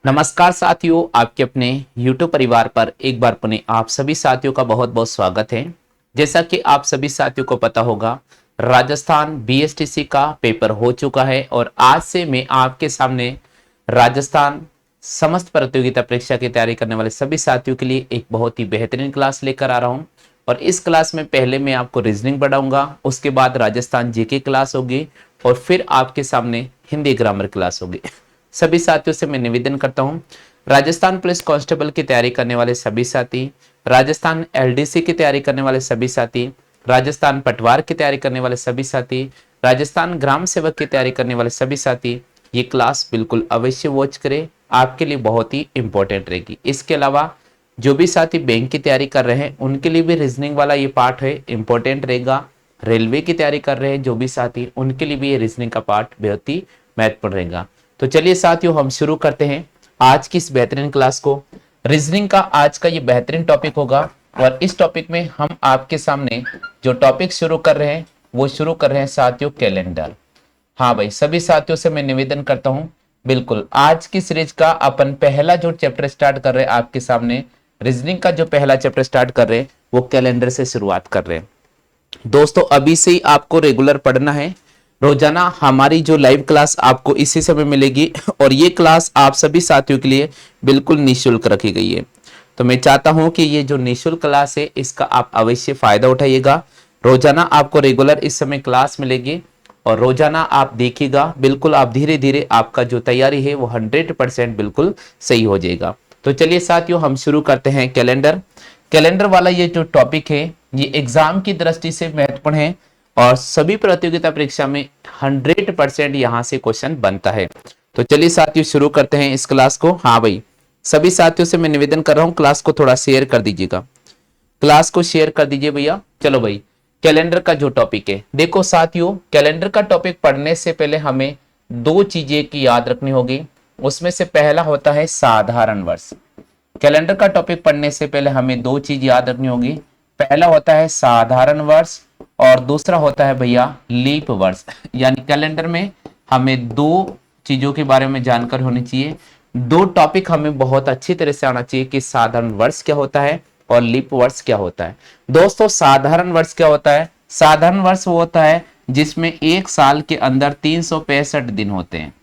नमस्कार साथियों, आपके अपने YouTube परिवार पर एक बार पुनः आप सभी साथियों का बहुत बहुत स्वागत है। जैसा कि आप सभी साथियों को पता होगा, राजस्थान बीएसटीसी का पेपर हो चुका है और आज से मैं आपके सामने राजस्थान समस्त प्रतियोगिता परीक्षा की तैयारी करने वाले सभी साथियों के लिए एक बहुत ही बेहतरीन क्लास लेकर आ रहा हूं। और इस क्लास में पहले मैं आपको रीजनिंग पढ़ाऊंगा, उसके बाद राजस्थान जीके क्लास होगी और फिर आपके सामने हिंदी ग्रामर क्लास होगी। सभी साथियों से मैं निवेदन करता हूं, राजस्थान पुलिस कांस्टेबल की तैयारी करने वाले सभी साथी, राजस्थान एलडीसी की तैयारी करने वाले सभी साथी, राजस्थान पटवार की तैयारी करने वाले सभी साथी, राजस्थान ग्राम सेवक की तैयारी करने वाले सभी साथी ये क्लास बिल्कुल अवश्य वॉच करें, आपके लिए बहुत ही इंपॉर्टेंट रहेगी। इसके अलावा जो भी साथी बैंक की तैयारी कर रहे हैं उनके लिए भी रीजनिंग वाला ये पार्ट है, इंपॉर्टेंट रहेगा। रेलवे की तैयारी कर रहे हैं जो भी साथी, उनके लिए भी ये रीजनिंग का पार्ट बहुत ही महत्वपूर्ण रहेगा। तो चलिए साथियों, हम शुरू करते हैं आज की इस बेहतरीन क्लास को। रीजनिंग का आज का ये बेहतरीन टॉपिक होगा और इस टॉपिक में हम आपके सामने जो टॉपिक शुरू कर रहे हैं वो शुरू कर रहे हैं साथियों कैलेंडर। हाँ भाई, सभी साथियों से मैं निवेदन करता हूं, बिल्कुल आज की सीरीज का अपन पहला जो चैप्टर स्टार्ट कर रहे हैं आपके सामने, रीजनिंग का जो पहला चैप्टर स्टार्ट कर रहे हैं वो कैलेंडर से शुरुआत कर रहे हैं। दोस्तों अभी से ही आपको रेगुलर पढ़ना है, रोजाना हमारी जो लाइव क्लास आपको इसी समय मिलेगी और ये क्लास आप सभी साथियों के लिए बिल्कुल निःशुल्क रखी गई है। तो मैं चाहता हूं कि ये जो निःशुल्क क्लास है इसका आप अवश्य फायदा उठाइएगा। रोजाना आपको रेगुलर इस समय क्लास मिलेगी और रोजाना आप देखिएगा, बिल्कुल आप धीरे धीरे आपका जो तैयारी है वो 100% बिल्कुल सही हो जाएगा। तो चलिए साथियों, हम शुरू करते हैं कैलेंडर। कैलेंडर वाला ये जो टॉपिक है ये एग्जाम की दृष्टि से महत्वपूर्ण है और सभी प्रतियोगिता परीक्षा में 100% यहाँ से क्वेश्चन बनता है। तो चलिए साथियों शुरू करते हैं इस क्लास को। हाँ भाई, सभी साथियों से मैं निवेदन कर रहा हूँ क्लास को थोड़ा शेयर कर दीजिएगा, क्लास को शेयर कर दीजिए भैया। चलो भाई, कैलेंडर का जो टॉपिक है, देखो साथियों कैलेंडर का टॉपिक पढ़ने से पहले हमें दो चीजें की याद रखनी होगी। उसमें से पहला होता है साधारण वर्ष। कैलेंडर का टॉपिक पढ़ने से पहले हमें दो चीज याद रखनी होगी, पहला होता है साधारण वर्ष और दूसरा होता है भैया लीप वर्ष। यानी कैलेंडर में हमें दो चीजों के बारे में जानकारी होनी चाहिए, दो टॉपिक हमें बहुत अच्छी तरह से आना चाहिए कि साधारण वर्ष क्या होता है और लीप वर्ष क्या होता है। दोस्तों साधारण वर्ष क्या होता है? साधारण वर्ष वो होता है जिसमें एक साल के अंदर 365 दिन होते हैं।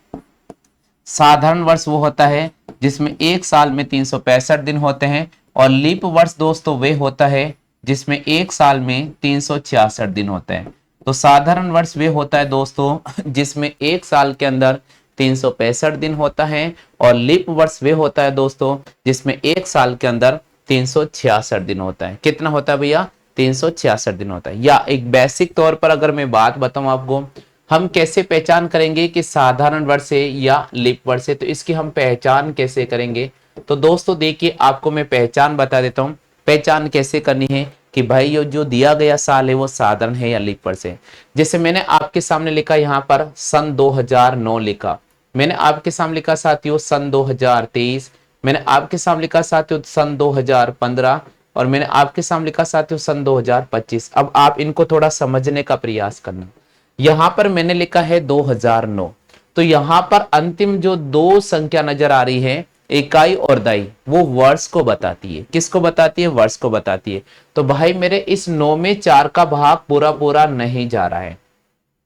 साधारण वर्ष वो होता है जिसमें एक साल में 365 दिन होते हैं और लीप वर्ष दोस्तों वे होता है जिसमें एक साल में 366 दिन होते हैं। तो साधारण वर्ष वे होता है दोस्तों जिसमें एक साल के अंदर 365 दिन होता है और लीप वर्ष वे होता है दोस्तों जिसमें एक साल के अंदर 366 दिन होता है। कितना होता है भैया? 366 दिन होता है। या एक बेसिक तौर पर अगर मैं बात बताऊं आपको, हम कैसे पहचान करेंगे कि साधारण वर्ष है या लीप वर्ष है, तो इसकी हम पहचान कैसे करेंगे? तो दोस्तों देखिए, आपको मैं पहचान बता देता हूं। पहचान कैसे करनी है कि भाई ये जो दिया गया साल है वो साधारण है या लीप वर्ष है। जैसे मैंने आपके सामने लिखा यहाँ पर सन 2009 लिखा, मैंने आपके सामने लिखा साथियों सन 2023, मैंने आपके सामने लिखा साथियों सन 2015 और मैंने आपके सामने लिखा साथियों सन 2025। अब आप इनको थोड़ा समझने का प्रयास करना। यहां पर मैंने लिखा है 2009, तो यहां पर अंतिम जो दो संख्या नजर आ रही है इकाई और दाई, वो वर्ष को बताती है। किसको बताती है? वर्ष को बताती है। तो भाई मेरे इस 9 में 4 का भाग पूरा पूरा नहीं जा रहा है,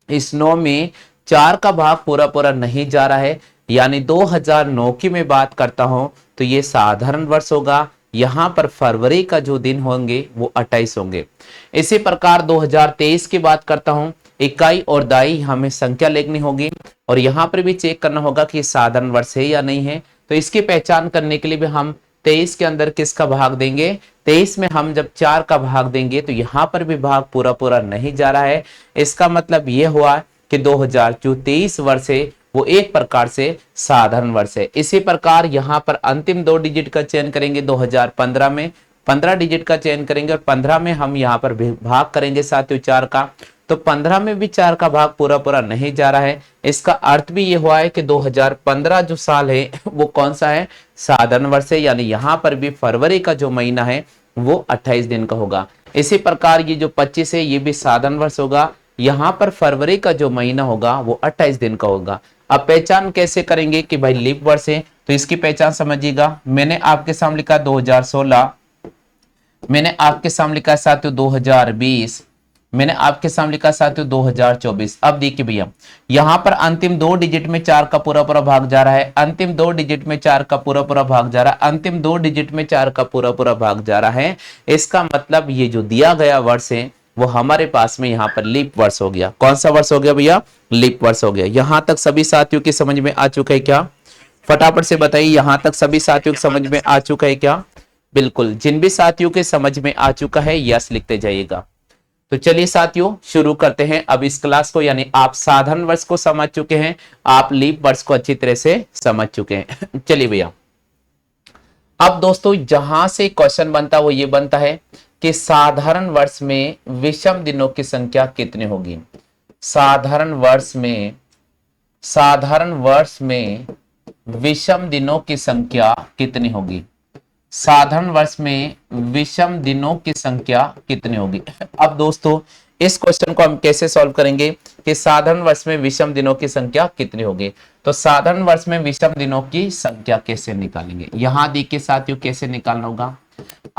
इस 9 में 4 का भाग पूरा पूरा नहीं जा रहा है, यानी 2009 की मैं बात करता हूं तो ये साधारण वर्ष होगा। यहां पर फरवरी का जो दिन होंगे वो 28 होंगे। इसी प्रकार 2023 की बात करता हूं, इकाई और दाई हमें संख्या लिखनी होगी और यहां पर भी चेक करना होगा कि साधारण वर्ष है या नहीं है। तो इसकी पहचान करने के लिए भी हम 23 के अंदर किसका भाग देंगे? 23 में हम जब 4 का भाग देंगे तो यहां पर भी भाग पूरा पूरा नहीं जा रहा है। इसका मतलब यह हुआ कि 2023 वर्ष है वो एक प्रकार से साधारण वर्ष है। इसी प्रकार यहां पर अंतिम दो डिजिट का चयन करेंगे 2015 में, 15 डिजिट का चयन करेंगे और 15 में हम यहाँ पर भाग करेंगे साथियों 4 का, तो 15 में भी 4 का भाग पूरा पूरा नहीं जा रहा है। इसका अर्थ भी ये हुआ है कि 2015 जो साल है वो कौन सा है? साधारण वर्ष है। यानी यहाँ पर भी फरवरी का जो महीना है वो 28 दिन का होगा। इसी प्रकार ये जो 25 है ये भी साधारण वर्ष होगा, यहाँ पर फरवरी का जो महीना होगा वो 28 दिन का होगा। अब पहचान कैसे करेंगे कि भाई लीप वर्ष है? तो इसकी पहचान समझिएगा। मैंने आपके सामने लिखा 2016, मैंने आपके सामने लिखा साथियों 2020, मैंने आपके सामने लिखा साथियों 2024। अब देखिए भैया, यहां पर अंतिम 2 डिजिट में 4 का पूरा पूरा भाग जा रहा है, अंतिम 2 डिजिट में 4 का पूरा पूरा भाग जा रहा है, अंतिम 2 डिजिट में 4 का पूरा पूरा भाग जा रहा है। इसका मतलब ये जो दिया गया वर्ष है वो हमारे पास में यहाँ पर लीप वर्ष हो गया। कौन सा वर्ष हो गया भैया? लीप वर्ष हो गया। यहां तक सभी साथियों की समझ में आ चुका है क्या? फटाफट से बताइए, यहां तक सभी साथियों की समझ में आ चुका है क्या? बिल्कुल, जिन भी साथियों के समझ में आ चुका है यस लिखते जाइएगा। तो चलिए साथियों शुरू करते हैं अब इस क्लास को। यानी आप साधारण वर्ष को समझ चुके हैं, आप लीप वर्ष को अच्छी तरह से समझ चुके हैं। चलिए भैया, अब दोस्तों जहां से क्वेश्चन बनता है वो ये बनता है कि साधारण वर्ष में विषम दिनों की संख्या कितनी होगी। साधारण वर्ष में विषम दिनों की संख्या कितनी होगी? साधारण वर्ष में विषम दिनों की संख्या कितनी होगी? अब दोस्तों इस क्वेश्चन को हम कैसे सॉल्व करेंगे कि साधारण वर्ष में विषम दिनों की संख्या कितनी होगी? तो साधारण वर्ष में विषम दिनों की संख्या कैसे निकालेंगे? यहां देखिए साथियों कैसे निकालना होगा।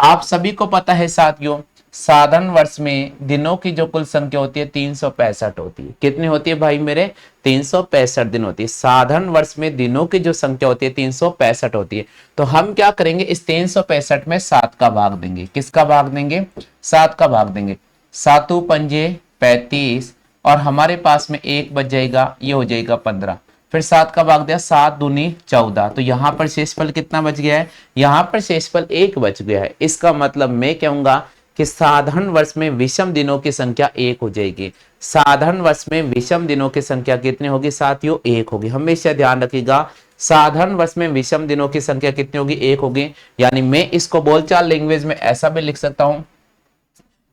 आप सभी को पता है साथियों, साधारण वर्ष में दिनों की जो कुल संख्या होती है 365 होती है। कितनी होती है भाई मेरे? 365 दिन होती है। साधारण वर्ष में दिनों की जो संख्या होती है 365 होती है। तो हम क्या करेंगे, इस 365 में 7 का भाग देंगे। किसका भाग देंगे? 7 का भाग देंगे। 7 पंजे 35 और हमारे पास में 1 बच जाएगा, ये हो जाएगा 15। फिर 7 का भाग दिया, 7 दूनी 14। तो यहां पर शेषफल कितना बच गया है? यहां पर शेषफल 1 बच गया है। इसका मतलब मैं कहूंगा कि साधारण वर्ष में विषम दिनों की संख्या 1 हो जाएगी। साधारण वर्ष में विषम दिनों की संख्या कितनी होगी साथियों? 1 होगी। हमेशा ध्यान रखिएगा, साधारण वर्ष में विषम दिनों की संख्या कितनी होगी? 1 होगी। यानी मैं इसको बोलचाल लैंग्वेज में ऐसा भी लिख सकता हूं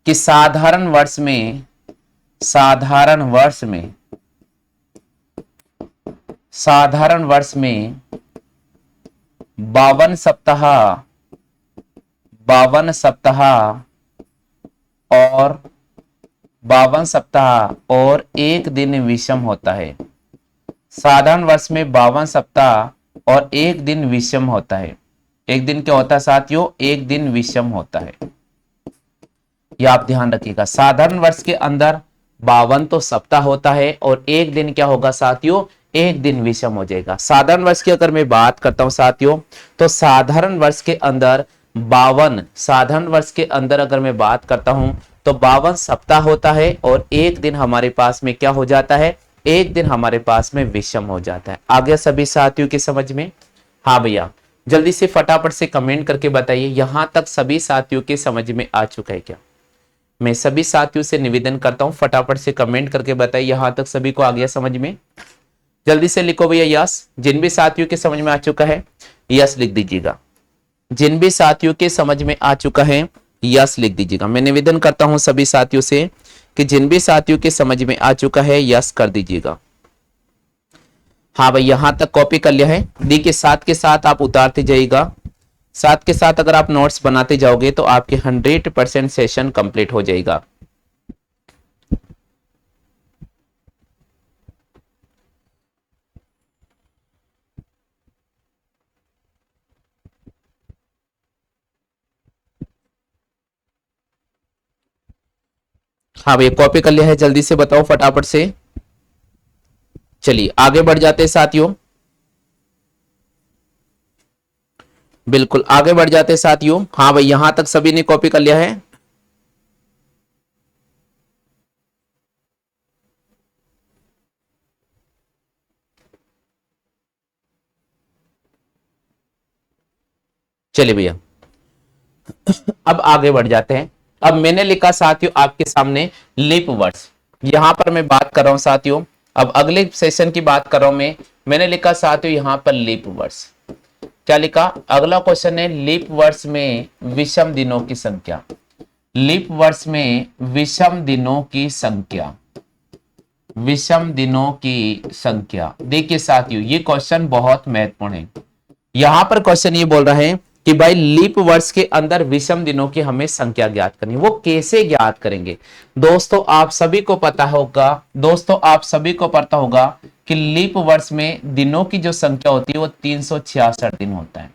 कि साधारण वर्ष में 52 सप्ताह और 1 दिन विषम होता है। साधारण वर्ष में 52 सप्ताह और 1 दिन विषम होता है। 1 दिन क्या होता है साथियों? 1 दिन विषम होता है। यह आप ध्यान रखिएगा। साधारण वर्ष के अंदर 52 तो सप्ताह होता है और 1 दिन क्या होगा साथियों? 1 दिन विषम हो जाएगा। साधारण वर्ष की अगर मैं बात करता हूं साथियों, तो साधारण वर्ष के अंदर 52 अगर मैं बात करता हूं तो 52 सप्ताह होता है और 1 दिन हमारे पास में क्या हो जाता है? 1 दिन हमारे पास में विषम हो जाता है। आ गया सभी साथियों की समझ में? हाँ भैया, जल्दी से फटाफट से कमेंट करके बताइए, यहां तक सभी साथियों के समझ में आ चुका है क्या? मैं सभी साथियों से निवेदन करता हूं फटाफट से कमेंट करके बताइए, यहां तक सभी को आ गया समझ में? जल्दी से लिखो भैया यस। जिन भी साथियों के समझ में आ चुका है यस लिख दीजिएगा। जिन भी साथियों के समझ में आ चुका है यस लिख दीजिएगा। मैं निवेदन करता हूं सभी साथियों से कि जिन भी साथियों के समझ में आ चुका है यस कर दीजिएगा। हाँ भाई, यहां तक कॉपी कर लिया है। देखिए साथ के साथ आप उतारते जाइएगा। साथ के साथ अगर आप नोट्स बनाते जाओगे तो आपके 100% सेशन कंप्लीट हो जाएगा। हाँ भैया, कॉपी कर लिया है, जल्दी से बताओ फटाफट से। चलिए आगे बढ़ जाते हैं साथियों। बिल्कुल आगे बढ़ जाते हैं साथियों। हाँ भाई, यहां तक सभी ने कॉपी कर लिया है। चलिए भैया अब आगे बढ़ जाते हैं। अब मैंने लिखा साथियों आपके सामने लीप वर्ष। यहां पर मैं बात कर रहा हूं साथियों, अब अगले सेशन की बात कर रहा हूं मैंने लिखा साथियों यहां पर लीप वर्ष। क्या लिखा? अगला क्वेश्चन है लीप वर्ष में विषम दिनों की संख्या। लीप वर्ष में विषम दिनों की संख्या। विषम दिनों की संख्या। देखिए साथियों ये क्वेश्चन बहुत महत्वपूर्ण है। यहां पर क्वेश्चन ये बोल रहा है कि भाई लीप वर्ष के अंदर विषम दिनों की हमें संख्या ज्ञात करनी है। वो कैसे ज्ञात करेंगे? दोस्तों आप सभी को पता होगा कि लीप वर्ष में दिनों की जो संख्या होती है वो 366 दिन होता है।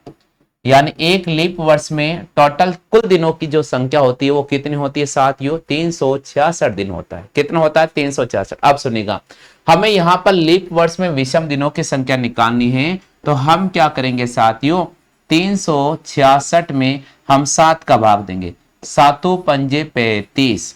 यानी एक लीप वर्ष में टोटल कुल दिनों की जो संख्या होती है वो कितनी होती है साथियों? 366 दिन होता है। कितना होता है? 366। अब सुनिएगा, हमें यहां पर लीप वर्ष में विषम दिनों की संख्या निकालनी है, तो हम क्या करेंगे साथियों? 366 में हम 7 का भाग देंगे, 7 पंजे 35,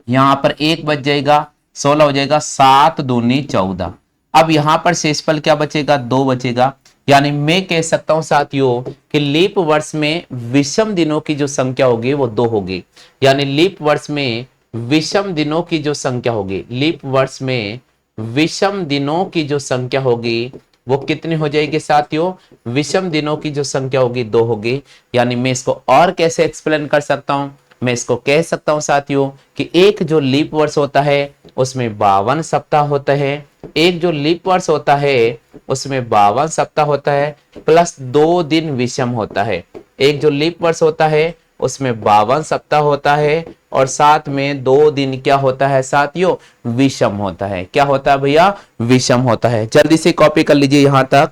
यहां पर 1 बच जाएगा, 16 हो जाएगा, 7 दूनी 14। अब यहां पर शेषफल क्या बचेगा? 2 बचेगा। यानी मैं कह सकता हूं साथियों कि लीप वर्ष में विषम दिनों की जो संख्या होगी वो 2 होगी। यानी लीप वर्ष में विषम दिनों की जो संख्या होगी, लीप वर्ष में विषम दिनों की जो संख्या होगी वो कितनी हो जाएगी साथियों? विषम दिनों की जो संख्या होगी 2 होगी। यानी मैं इसको और कैसे एक्सप्लेन कर सकता हूं? मैं इसको कह सकता हूं साथियों कि एक जो लीप वर्ष होता है उसमें 52 सप्ताह होता है, एक जो लीप वर्ष होता है उसमें 52 सप्ताह होता है प्लस 2 दिन विषम होता है। एक जो लीप वर्ष होता है उसमें 52 सप्ताह होता है और साथ में 2 दिन क्या होता है साथियों? विषम होता है। क्या होता है भैया? विषम होता है। जल्दी से कॉपी कर लीजिए यहां तक।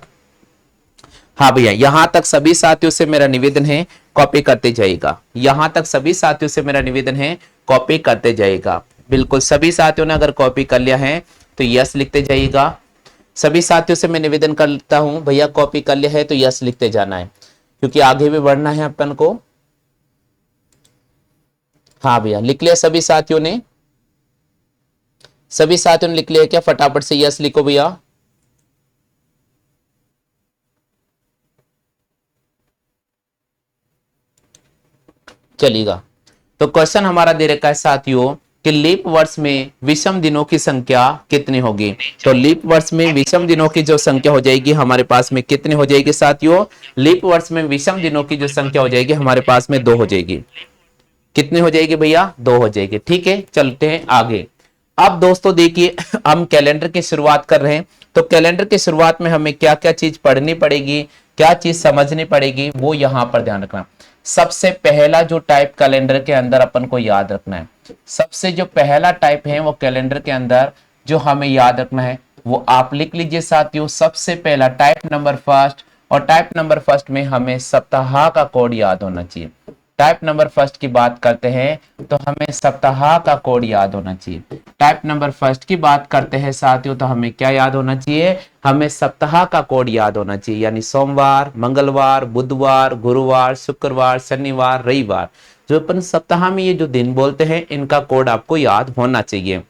हाँ भैया, यहां तक सभी साथियों से मेरा निवेदन है कॉपी करते जाइएगा। यहां तक सभी साथियों से मेरा निवेदन है कॉपी करते जाइएगा। बिल्कुल सभी साथियों ने अगर कॉपी कर लिया है तो यस लिखते जाइएगा। सभी साथियों से मैं निवेदन करता हूं भैया कॉपी कर लिया है तो यस लिखते जाना है, क्योंकि आगे भी बढ़ना है अपन को। हाँ भैया, लिख लिया सभी साथियों ने? सभी साथियों ने लिख लिया क्या? फटाफट से यस लिखो भैया। चलिएगा, तो क्वेश्चन हमारा दे रखा है साथियों कि लीप वर्ष में विषम दिनों की संख्या कितनी होगी? तो लीप वर्ष में विषम दिनों की जो संख्या हो जाएगी हमारे पास में कितनी हो जाएगी साथियों? लीप वर्ष में विषम दिनों की जो संख्या हो जाएगी हमारे पास में 2 हो जाएगी। कितनी हो जाएगी भैया? 2 हो जाएगी। ठीक है, चलते हैं आगे। अब दोस्तों देखिए, हम कैलेंडर की शुरुआत कर रहे हैं, तो कैलेंडर की शुरुआत में हमें क्या क्या चीज पढ़नी पड़ेगी, क्या चीज समझनी पड़ेगी, वो यहां पर ध्यान रखना। सबसे पहला जो टाइप कैलेंडर के अंदर अपन को याद रखना है, सबसे जो पहला टाइप है वो कैलेंडर के अंदर जो हमें याद रखना है वो आप लिख लीजिए साथियों। सबसे पहला टाइप नंबर फर्स्ट, और टाइप नंबर फर्स्ट में हमें सप्ताह का कोड याद होना चाहिए। टाइप नंबर फर्स्ट की बात करते हैं तो हमें सप्ताह का कोड याद होना चाहिए। टाइप नंबर फर्स्ट की बात करते हैं साथियों तो हमें क्या याद होना चाहिए? हमें सप्ताह का कोड याद होना चाहिए। यानी सोमवार, मंगलवार, बुधवार, गुरुवार, शुक्रवार, शनिवार, रविवार, जो अपन सप्ताह में ये जो दिन बोलते हैं इनका कोड आपको याद होना चाहिए।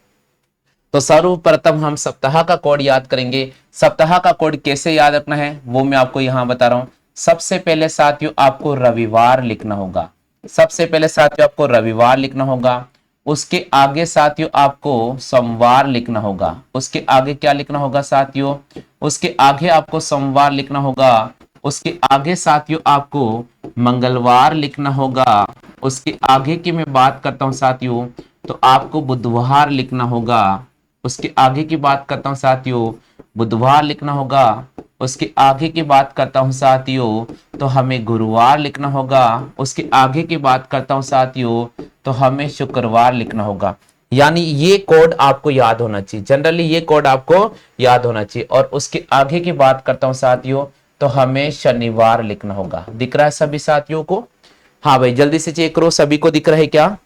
तो सर्वप्रथम हम सप्ताह का कोड याद करेंगे। सप्ताह का कोड कैसे याद रखना है वो मैं आपको यहां बता रहा हूं। सबसे पहले साथियों आपको रविवार लिखना होगा। सबसे पहले साथियों आपको रविवार लिखना होगा। उसके आगे साथियों आपको सोमवार लिखना होगा। उसके आगे क्या लिखना होगा साथियों? उसके आगे आपको सोमवार लिखना होगा। उसके आगे साथियों आपको मंगलवार लिखना होगा। उसके आगे की मैं बात करता हूं साथियों तो आपको बुधवार लिखना होगा। उसके आगे की बात करता हूं साथियों, बुधवार लिखना होगा। उसके आगे की बात करता हूं साथियों तो हमें गुरुवार लिखना होगा। उसके आगे की बात करता हूं साथियों तो हमें शुक्रवार लिखना होगा। यानी ये कोड आपको याद होना चाहिए, जनरली ये कोड आपको याद होना चाहिए। और उसके आगे की बात करता हूं साथियों तो हमें शनिवार लिखना होगा। दिख रहा है सभी साथियों को? हाँ भाई, जल्दी से चेक करो सभी को दिख रहा है क्या?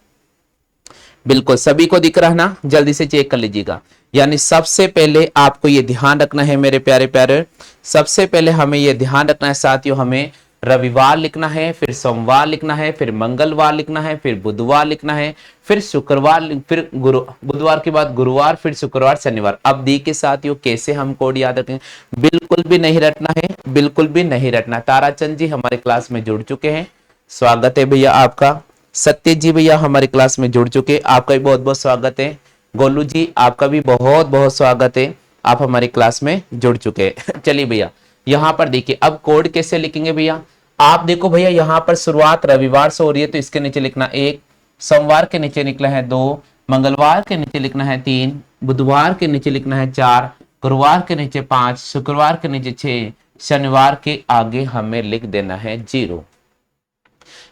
बिल्कुल सभी को दिख रहा है ना? जल्दी से चेक कर लीजिएगा। यानी सबसे पहले आपको ये ध्यान रखना है मेरे प्यारे प्यारे, सबसे पहले हमें ये ध्यान रखना है साथियों, हमें रविवार लिखना है, फिर सोमवार लिखना है, फिर मंगलवार लिखना है, फिर बुधवार लिखना है, फिर शुक्रवार, फिर बुधवार के बाद गुरुवार, फिर शुक्रवार, शनिवार। अब देखिए साथियों कैसे हम कोड याद रखें। बिल्कुल भी नहीं रटना है, बिल्कुल भी नहीं रटना। ताराचंद जी हमारे क्लास में जुड़ चुके हैं, स्वागत है भैया आपका। सत्य जी भैया हमारे क्लास में जुड़ चुके, आपका भी बहुत बहुत स्वागत है। गोलू जी आपका भी बहुत बहुत स्वागत है, आप हमारी क्लास में जुड़ चुके हैं। चलिए भैया यहाँ पर देखिए अब कोड कैसे लिखेंगे भैया। आप देखो भैया यहाँ पर शुरुआत रविवार से हो रही है तो इसके नीचे लिखना 1, सोमवार के नीचे निकला है 2, मंगलवार के नीचे लिखना है 3, बुधवार के नीचे लिखना है 4, गुरुवार के नीचे 5, शुक्रवार के नीचे 6, शनिवार के आगे हमें लिख देना है 0।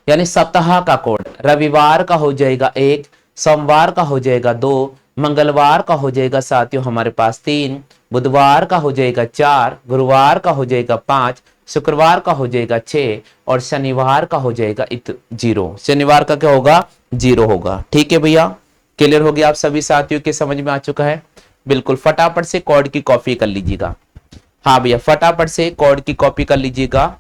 यानी सप्ताह का कोड रविवार का हो जाएगा 1, सोमवार का हो जाएगा 2, मंगलवार का हो जाएगा साथियों हमारे पास 3, बुधवार का हो जाएगा 4, गुरुवार का हो जाएगा 5, शुक्रवार का हो जाएगा 6 और शनिवार का हो जाएगा 0। शनिवार का क्या होगा? 0 होगा। ठीक है भैया, क्लियर हो गया आप सभी साथियों के, समझ में आ चुका है? बिल्कुल, फटाफट से कोड की कॉपी कर लीजिएगा। हाँ भैया, फटाफट से कोड की कॉपी कर लीजिएगा।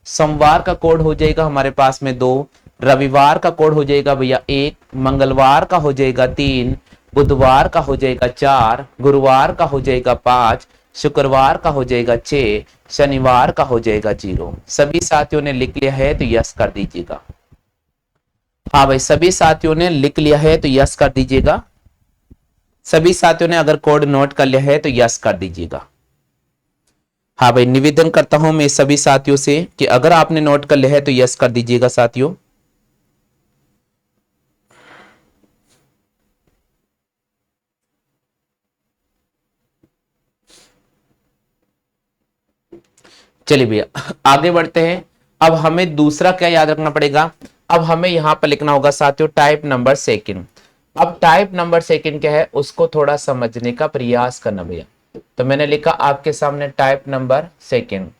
सोमवार का कोड हो जाएगा हमारे पास में 2, रविवार का कोड हो जाएगा भैया 1, मंगलवार का हो जाएगा 3, बुधवार का हो जाएगा 4, गुरुवार का हो जाएगा 5, शुक्रवार का हो जाएगा 6, शनिवार का हो जाएगा 0। सभी साथियों ने लिख लिया है तो यस कर दीजिएगा। हाँ भाई, सभी साथियों ने लिख लिया है तो यस कर दीजिएगा। सभी साथियों ने अगर कोड नोट कर लिया है तो यस कर दीजिएगा। हाँ भाई, निवेदन करता हूं मैं सभी साथियों से कि अगर आपने नोट कर लिया है तो यस कर दीजिएगा साथियों। चलिए भैया आगे बढ़ते हैं। अब हमें दूसरा क्या याद रखना पड़ेगा? अब हमें यहां पर लिखना होगा साथियों टाइप नंबर सेकंड। अब टाइप नंबर सेकंड क्या है उसको थोड़ा समझने का प्रयास करना भैया। तो मैंने लिखा आपके सामने टाइप नंबर सेकंड।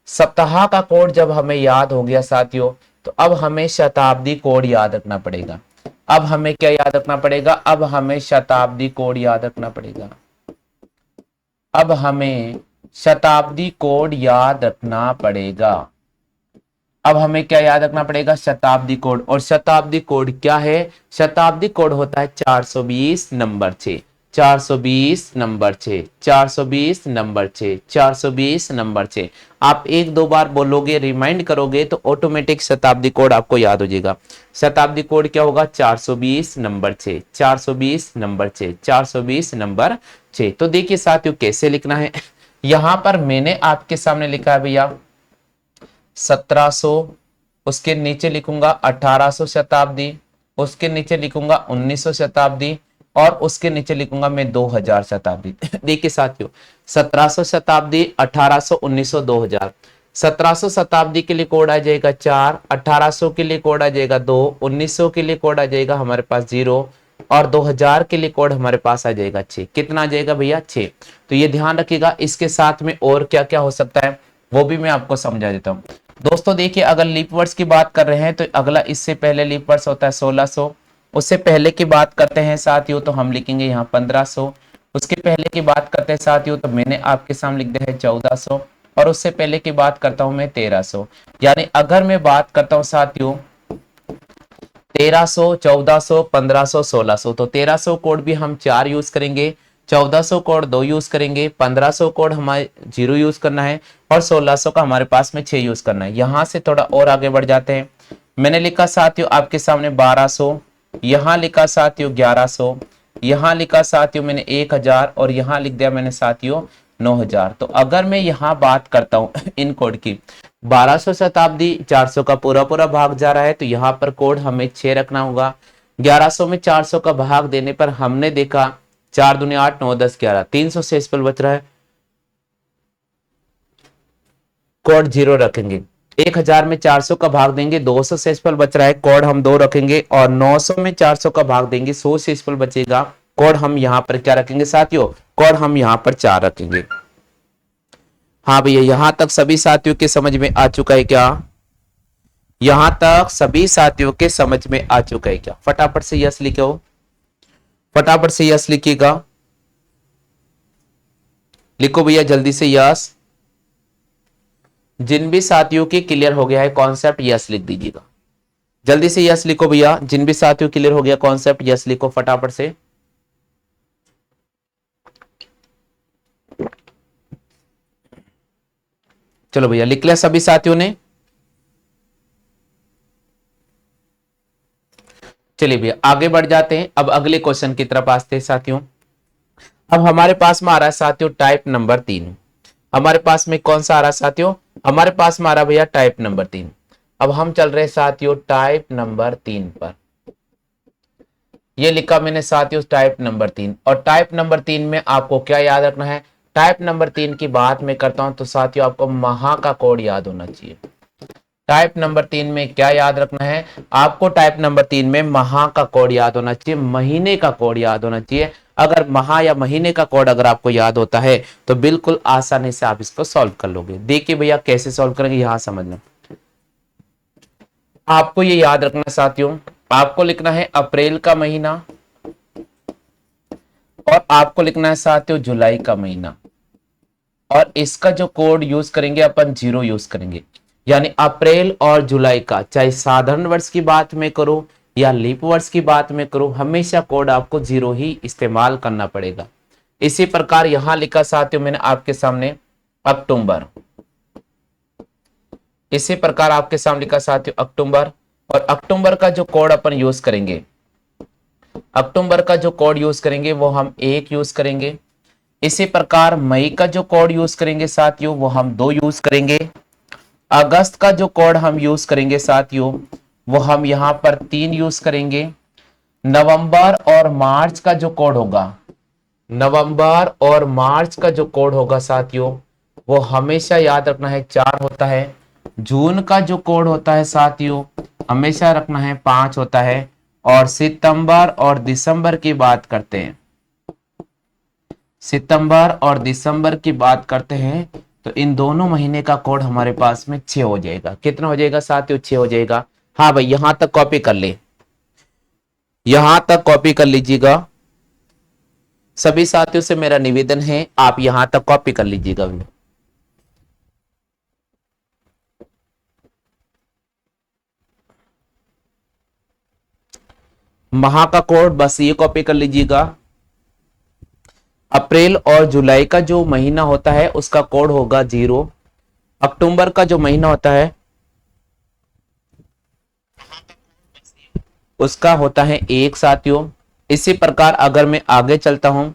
सप्ताह का कोड जब हमें याद हो गया साथियों, तो अब हमें शताब्दी कोड याद रखना पड़ेगा। अब हमें क्या याद रखना पड़ेगा? अब हमें शताब्दी कोड याद रखना पड़ेगा। अब हमें शताब्दी कोड याद रखना पड़ेगा। अब हमें क्या याद रखना पड़ेगा? शताब्दी कोड। और शताब्दी कोड क्या है? शताब्दी कोड होता है 420 नंबर 6, 420 नंबर 6, 420 नंबर 6, 420 नंबर 6। आप एक दो बार बोलोगे, रिमाइंड करोगे तो ऑटोमेटिक शताब्दी कोड आपको याद हो जाएगा। शताब्दी कोड क्या होगा? 420 नंबर 6, 420 नंबर 6, 420 नंबर 6। तो देखिए साथियों कैसे लिखना है। यहां पर मैंने आपके सामने लिखा है भैया 1700, उसके नीचे लिखूंगा 1800 शताब्दी, उसके नीचे लिखूंगा 1900 शताब्दी और उसके नीचे लिखूंगा मैं 2000 शताब्दी। देखिए साथियों 1700 शताब्दी, 1800, 1900, 2000। 1700 शताब्दी के लिए कोड आ जाएगा 4, 1800 के लिए कोड आ जाएगा 2, 1900 के लिए कोड आ जाएगा हमारे पास 0 और 2000 के लिए कोड हमारे पास आ जाएगा 6। कितना आ जाएगा भैया? 6। तो ये ध्यान रखिएगा। इसके साथ में और क्या क्या हो सकता है वो भी मैं आपको समझा देता हूँ। दोस्तों देखिए, अगर लीप वर्ड्स की बात कर रहे हैं तो अगला इससे पहले लीप वर्ड्स होता है 1600। उससे पहले की बात करते हैं साथियों तो हम लिखेंगे यहाँ 1500। उसके पहले की बात करते हैं साथियों तो मैंने आपके सामने लिख दिया है 1400 और उससे पहले की बात करता हूं मैं 1300। यानी अगर मैं बात करता हूं साथियों 1300, 1400, 1500, 1600, तो 1300 कोड भी हम 4 यूज करेंगे, 1400 कोड 2 यूज करेंगे, 1500 कोड हमारे 0 यूज करना है और 1600 का हमारे पास में 6 यूज करना है। यहां से थोड़ा और आगे बढ़ जाते हैं। मैंने लिखा साथियों आपके सामने 1200, यहां लिखा साथियों 1100, यहां लिखा साथियों मैंने 1000 और यहां लिख दिया मैंने साथियों 9000। तो अगर मैं यहां बात करता हूं इन कोड की, 1200 शताब्दी 400 का पूरा पूरा भाग जा रहा है तो यहाँ पर कोड हमें 6 रखना होगा। 1100 में 400 का भाग देने पर हमने देखा 4 दूनी 8, 9, 10, 11, 300 शेषफल बच रहा है, कोड 0 रखेंगे। 1000 में 400 का भाग देंगे 200 शेषफल बच रहा है, कोड हम 2 रखेंगे और 900 में 400 का भाग देंगे 100 शेषफल बचेगा, कोड हम यहाँ पर क्या रखेंगे साथियों? कोड हम यहाँ पर 4 रखेंगे। हाँ भैया, यहां तक सभी साथियों के समझ में आ चुका है क्या? यहां तक सभी साथियों के समझ में आ चुका है क्या? फटाफट से यस लिखो, फटाफट से यस लिखिएगा, लिखो भैया जल्दी से यस। जिन भी साथियों की क्लियर हो गया है कॉन्सेप्ट यस लिख दीजिएगा, जल्दी से यस लिखो भैया। जिन भी साथियों क्लियर हो गया कॉन्सेप्ट यस लिखो फटाफट से। चलो भैया लिख लिया सभी साथियों ने? चलिए भैया आगे बढ़ जाते हैं। अब अगले क्वेश्चन की तरफ आते हैं साथियों। अब हमारे पास में आ रहा है साथियों टाइप नंबर 3। हमारे पास में कौन सा आ रहा है साथियों? हमारे पास में आ रहा भैया टाइप नंबर 3। अब हम चल रहे हैं साथियों टाइप नंबर 3 पर। ये लिखा मैंने साथियों टाइप नंबर 3। और टाइप नंबर 3 में आपको क्या याद रखना है? टाइप नंबर 3 की बात मैं करता हूं तो साथियों आपको महा का कोड याद होना चाहिए। टाइप नंबर 3 में क्या याद रखना है आपको? टाइप नंबर 3 में माह का कोड याद होना चाहिए, महीने का कोड याद होना चाहिए। अगर माह या महीने का कोड अगर आपको याद होता है तो बिल्कुल आसानी से आप इसको सॉल्व कर लोगे। देखिए भैया कैसे सॉल्व करेंगे, यहां समझना। आपको ये याद रखना साथियों, आपको लिखना है अप्रैल का महीना और आपको लिखना है साथियों जुलाई का महीना, और इसका जो कोड यूज करेंगे अपन 0 यूज करेंगे। यानी अप्रैल और जुलाई का, चाहे साधारण वर्ष की बात में करो या लीप वर्ष की बात में करो, हमेशा कोड आपको 0 ही इस्तेमाल करना पड़ेगा। इसी प्रकार यहां लिखा साथियों मैंने आपके सामने अक्टूबर, इसी प्रकार आपके सामने लिखा साथियों अक्टूबर, और अक्टूबर का जो कोड अपन यूज करेंगे, अक्टूबर का जो कोड यूज करेंगे वो हम 1 यूज करेंगे। इसी प्रकार मई का जो कोड यूज करेंगे साथियों वो हम 2 यूज करेंगे। अगस्त का जो कोड हम यूज करेंगे साथियों वो हम यहां पर 3 यूज करेंगे। नवंबर और मार्च का जो कोड होगा, नवंबर और मार्च का जो कोड होगा साथियों वो हमेशा याद रखना है 4 होता है। जून का जो कोड होता है साथियों हमेशा रखना है 5 होता है। और सितंबर और दिसंबर की बात करते हैं, सितंबर और दिसंबर की बात करते हैं तो इन दोनों महीने का कोड हमारे पास में 6 हो जाएगा। कितना हो जाएगा साथियों? 6 हो जाएगा। हाँ भाई यहां तक कॉपी कर ले, यहां तक कॉपी कर लीजिएगा। सभी साथियों से मेरा निवेदन है आप यहां तक कॉपी कर लीजिएगा। माह का कोड बस ये कॉपी कर लीजिएगा। अप्रैल और जुलाई का जो महीना होता है उसका कोड होगा 0। अक्टूबर का जो महीना होता है उसका होता है 1 साथियों। इसी प्रकार अगर मैं आगे चलता हूं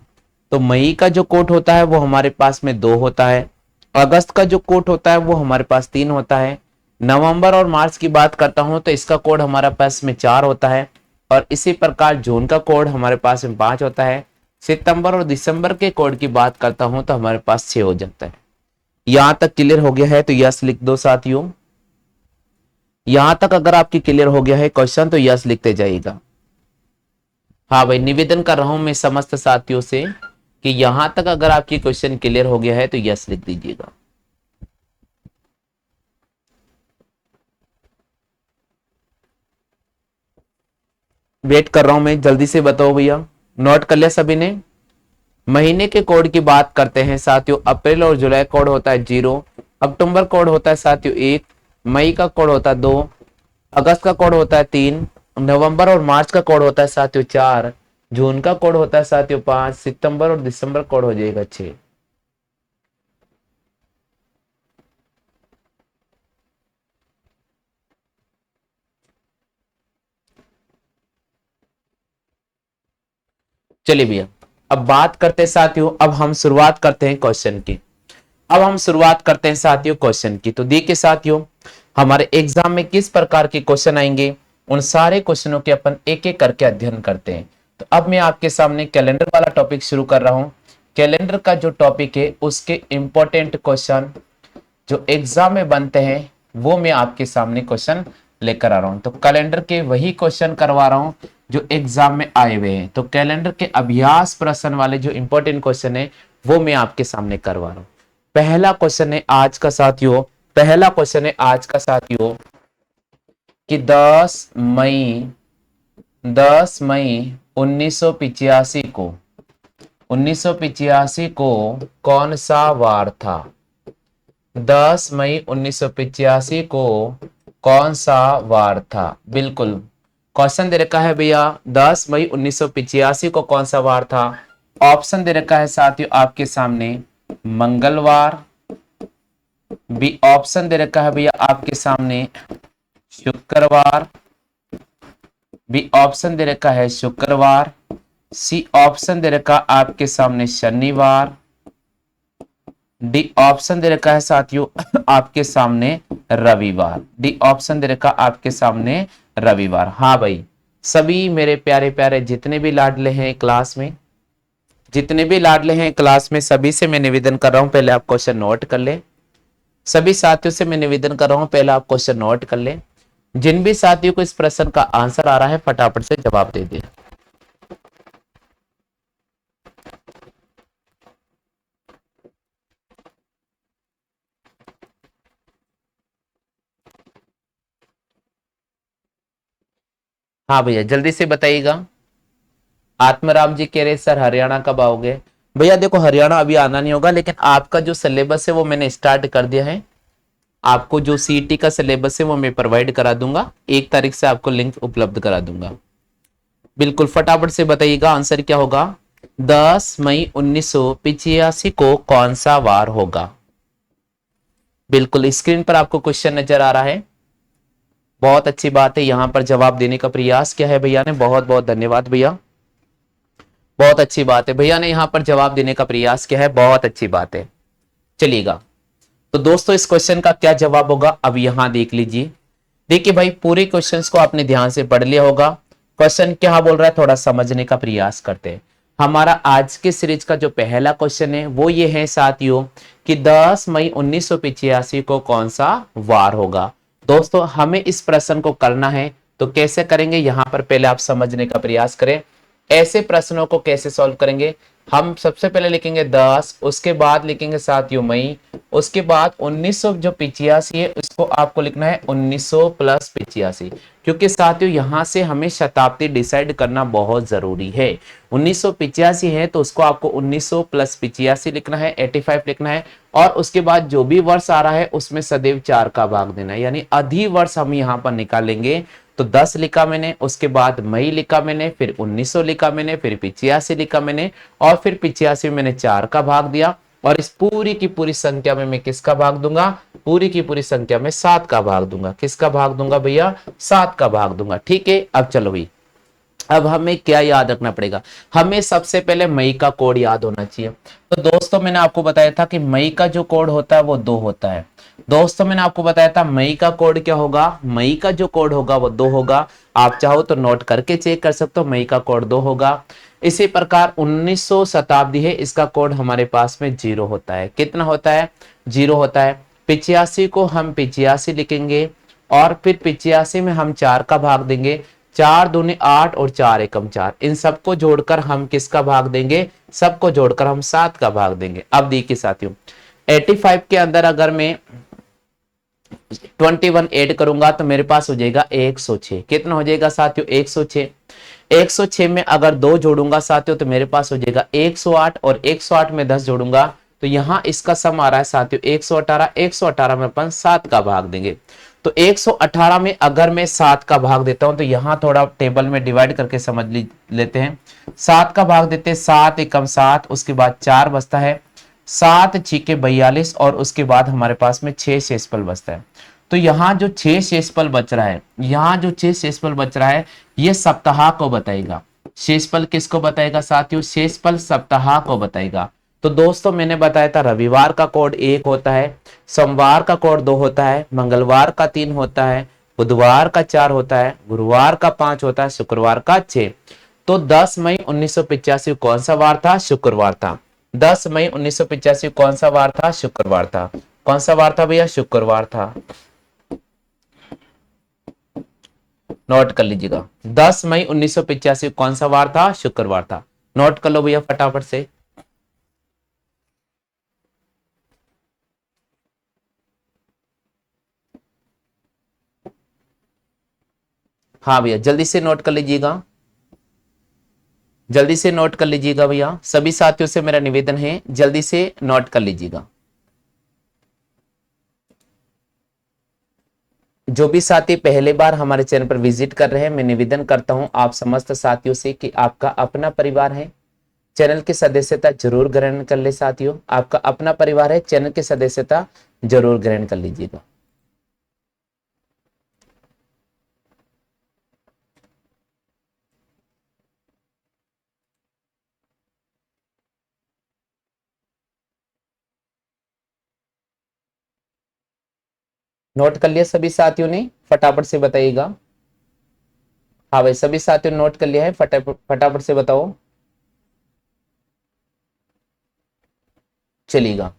तो मई का जो कोड होता है वो हमारे पास में 2 होता है। अगस्त का जो कोड होता है वो हमारे पास 3 होता है। नवंबर और मार्च की बात करता हूं तो इसका कोड हमारे पास में 4 होता है। और इसी प्रकार जून का कोड हमारे पास में 5 होता है। सितंबर और दिसंबर के कोड की बात करता हूं तो हमारे पास 6 हो जाता है। यहां तक क्लियर हो गया है तो यस लिख दो साथियों। यहां तक अगर आपकी क्लियर हो गया है क्वेश्चन तो यस लिखते जाइएगा। हाँ भाई निवेदन कर रहा हूं मैं समस्त साथियों से कि यहां तक अगर आपकी क्वेश्चन क्लियर हो गया है तो यस लिख दीजिएगा। वेट कर रहा हूं मैं, जल्दी से बताओ भैया। नोट कर लिया सभी ने? महीने के कोड की बात करते हैं साथियों, अप्रैल और जुलाई कोड होता है 0, अक्टूबर कोड होता है साथियों 1, मई का कोड होता है 2, अगस्त का कोड होता है 3, नवंबर और मार्च का कोड होता है साथियों 4, जून का कोड होता है साथियों 5, सितंबर और दिसंबर कोड हो जाएगा 6। चलिए भैया अब बात करते हैं साथियों, अब हम शुरुआत करते हैं क्वेश्चन की। अब हम शुरुआत करते हैं साथियों क्वेश्चन की। तो देखिए साथियों हमारे एग्जाम में किस प्रकार के क्वेश्चन आएंगे उन सारे क्वेश्चनों के अपन एक एक करके अध्ययन करते हैं। तो अब मैं आपके सामने कैलेंडर वाला टॉपिक शुरू कर रहा हूं। कैलेंडर का जो टॉपिक है उसके इंपॉर्टेंट क्वेश्चन जो एग्जाम में बनते हैं वो मैं आपके सामने क्वेश्चन लेकर आ रहा हूं। तो कैलेंडर के वही क्वेश्चन करवा रहा हूं जो एग्जाम में आए हुए हैं। तो कैलेंडर के अभ्यास प्रश्न वाले जो इंपॉर्टेंट क्वेश्चन है वो मैं आपके सामने करवा रहा हूं। पहला क्वेश्चन है आज का साथियों, पहला क्वेश्चन है आज का साथियों कि 10 मई 1985 को 1985 को कौन सा वार था? 10 मई 1985 को कौन सा वार था? बिल्कुल क्वेश्चन दे रखा है भैया 10 मई 1985 को कौन सा वार था। ऑप्शन दे रखा है साथियों आपके सामने मंगलवार, बी ऑप्शन दे रखा है भैया आपके सामने शुक्रवार, बी ऑप्शन दे रखा है शुक्रवार, सी ऑप्शन दे रखा आपके सामने शनिवार, डी ऑप्शन दे रखा है साथियों आपके सामने रविवार। डी ऑप्शन दे रखा आपके सामने रविवार। हाँ भाई सभी मेरे प्यारे प्यारे जितने भी लाडले हैं क्लास में, जितने भी लाडले हैं क्लास में सभी से मैं निवेदन कर रहा हूं पहले आप क्वेश्चन नोट कर ले। सभी साथियों से मैं निवेदन कर रहा हूं, पहले आप क्वेश्चन नोट कर लें। जिन भी साथियों को इस प्रश्न का आंसर आ रहा है फटाफट से जवाब दे दें। हाँ भैया जल्दी से बताइएगा। आत्मराम जी कह रहे सर हरियाणा कब आओगे। भैया देखो हरियाणा अभी आना नहीं होगा, लेकिन आपका जो सिलेबस है वो मैंने स्टार्ट कर दिया है। आपको जो सीईटी का सिलेबस है वो मैं प्रोवाइड करा दूंगा, 1 तारीख से आपको लिंक उपलब्ध करा दूंगा। बिल्कुल फटाफट से बताइएगा आंसर क्या होगा। 10 मई 1985 को कौन सा वार होगा। बिल्कुल स्क्रीन पर आपको क्वेश्चन नजर आ रहा है। बहुत अच्छी बात है, यहां पर जवाब देने का प्रयास किया है भैया ने, बहुत बहुत धन्यवाद भैया। बहुत अच्छी बात है, भैया ने यहां पर जवाब देने का प्रयास किया है, बहुत अच्छी बात है। चलिएगा, तो दोस्तों इस क्वेश्चन का क्या जवाब होगा अब यहां देख लीजिए। देखिए भाई पूरे क्वेश्चंस को आपने ध्यान से पढ़ लिया होगा। क्वेश्चन क्या बोल रहा है थोड़ा समझने का प्रयास करते हैं। हमारा आज के सीरीज का जो पहला क्वेश्चन है वो ये है साथियों कि 10 मई 1985 को कौन सा वार होगा। दोस्तों हमें इस प्रश्न को करना है, तो कैसे करेंगे यहां पर पहले आप समझने का प्रयास करें। ऐसे प्रश्नों को कैसे सॉल्व करेंगे। हम सबसे पहले लिखेंगे 10, उसके बाद लिखेंगे साथियों मई, उसके बाद 1900 जो 85 है उसको आपको लिखना है 1900 प्लस 85, क्योंकि साथियों यहां से हमें शताब्दी डिसाइड करना बहुत जरूरी है। 1985 है तो उसको आपको 1900 प्लस 85 लिखना है, 85 लिखना है, और उसके बाद जो भी वर्ष आ रहा है उसमें सदैव 4 का भाग देना है, यानी अधि वर्ष हम यहाँ पर निकालेंगे। तो 10 लिखा मैंने, उसके बाद मई लिखा मैंने, फिर 1900 लिखा मैंने, फिर 85 लिखा मैंने, और फिर 85 मैंने 4 का भाग दिया, और इस पूरी की पूरी संख्या में मैं किसका भाग दूंगा, पूरी की पूरी संख्या में 7 का भाग दूंगा। किसका भाग दूंगा भैया, 7 का भाग दूंगा। ठीक है, अब चलो भाई, अब हमें क्या याद रखना पड़ेगा। हमें सबसे पहले मई का कोड याद होना चाहिए। तो दोस्तों मैंने आपको बताया था कि मई का जो कोड होता है वो 2 होता है। दोस्तों मैंने आपको बताया था मई का कोड क्या होगा, मई का जो कोड होगा वो 2 होगा। आप चाहो तो नोट करके चेक कर सकते हो, मई का कोड 2 होगा। इसी प्रकार 1900 शताब्दी है, इसका कोड हमारे पास में 0 होता है। कितना होता है, 0 होता है। 85 को हम 85 लिखेंगे, और फिर 85 में हम 4 का भाग देंगे। 4 दूनी 8 और 4 एकम 4, इन सबको जोड़कर हम किसका भाग देंगे, सबको जोड़कर हम 7 का भाग देंगे। अब देखिए साथियों 85 के अंदर अगर मैं 21 ऐड करूंगा तो मेरे पास हो जाएगा 106। कितना हो जाएगा साथियों, 106। 106 में अगर 2 जोड़ूंगा साथियों तो मेरे पास हो जाएगा 108, और 108 में 10 जोड़ूंगा तो यहां इसका सम आ रहा है साथियों 118। 118 में अपन 7 का भाग देंगे। तो 118 में अगर मैं 7 का भाग देता हूं तो यहां थोड़ा टेबल में डिवाइड करके समझ लेते हैं। 7 का भाग देते हैं, 7 एकम 7, उसके बाद 4 बचता है, 7 छीके 42, और उसके बाद हमारे पास में 6 शेषफल बचता है। तो यहाँ जो 6 शेषफल बच रहा है, यहाँ जो 6 शेषफल बच रहा है ये सप्ताह को बताएगा। शेषफल किसको बताएगा साथियों, शेषफल सप्ताह को बताएगा। तो दोस्तों मैंने बताया था रविवार का कोड 1 होता है, सोमवार का कोड 2 होता है, मंगलवार का 3 होता है, बुधवार का 4 होता है, गुरुवार का 5 होता है, शुक्रवार का 6। तो 10 मई 1985 कौन सा वार था, शुक्रवार था। 10 मई 1985 कौन सा वार था, शुक्रवार था। कौन सा वार था भैया, शुक्रवार था। नोट कर लीजिएगा, 10 मई 1985 कौन सा वार था, शुक्रवार था। नोट कर लो भैया फटाफट से। हाँ भैया जल्दी से नोट कर लीजिएगा, जल्दी से नोट कर लीजिएगा भैया, सभी साथियों से मेरा निवेदन है जल्दी से नोट कर लीजिएगा। जो भी साथी पहले बार हमारे चैनल पर विजिट कर रहे हैं, मैं निवेदन करता हूं आप समस्त साथियों से कि आपका अपना परिवार है, चैनल की सदस्यता जरूर ग्रहण कर ले। साथियों आपका अपना परिवार है, चैनल की सदस्यता जरूर ग्रहण कर लीजिएगा। नोट कर लिया सभी साथियों ने, फटाफट से बताइएगा। हाँ भाई सभी साथियों ने नोट कर लिया है, फटाफट फटाफट से बताओ। चलिएगा,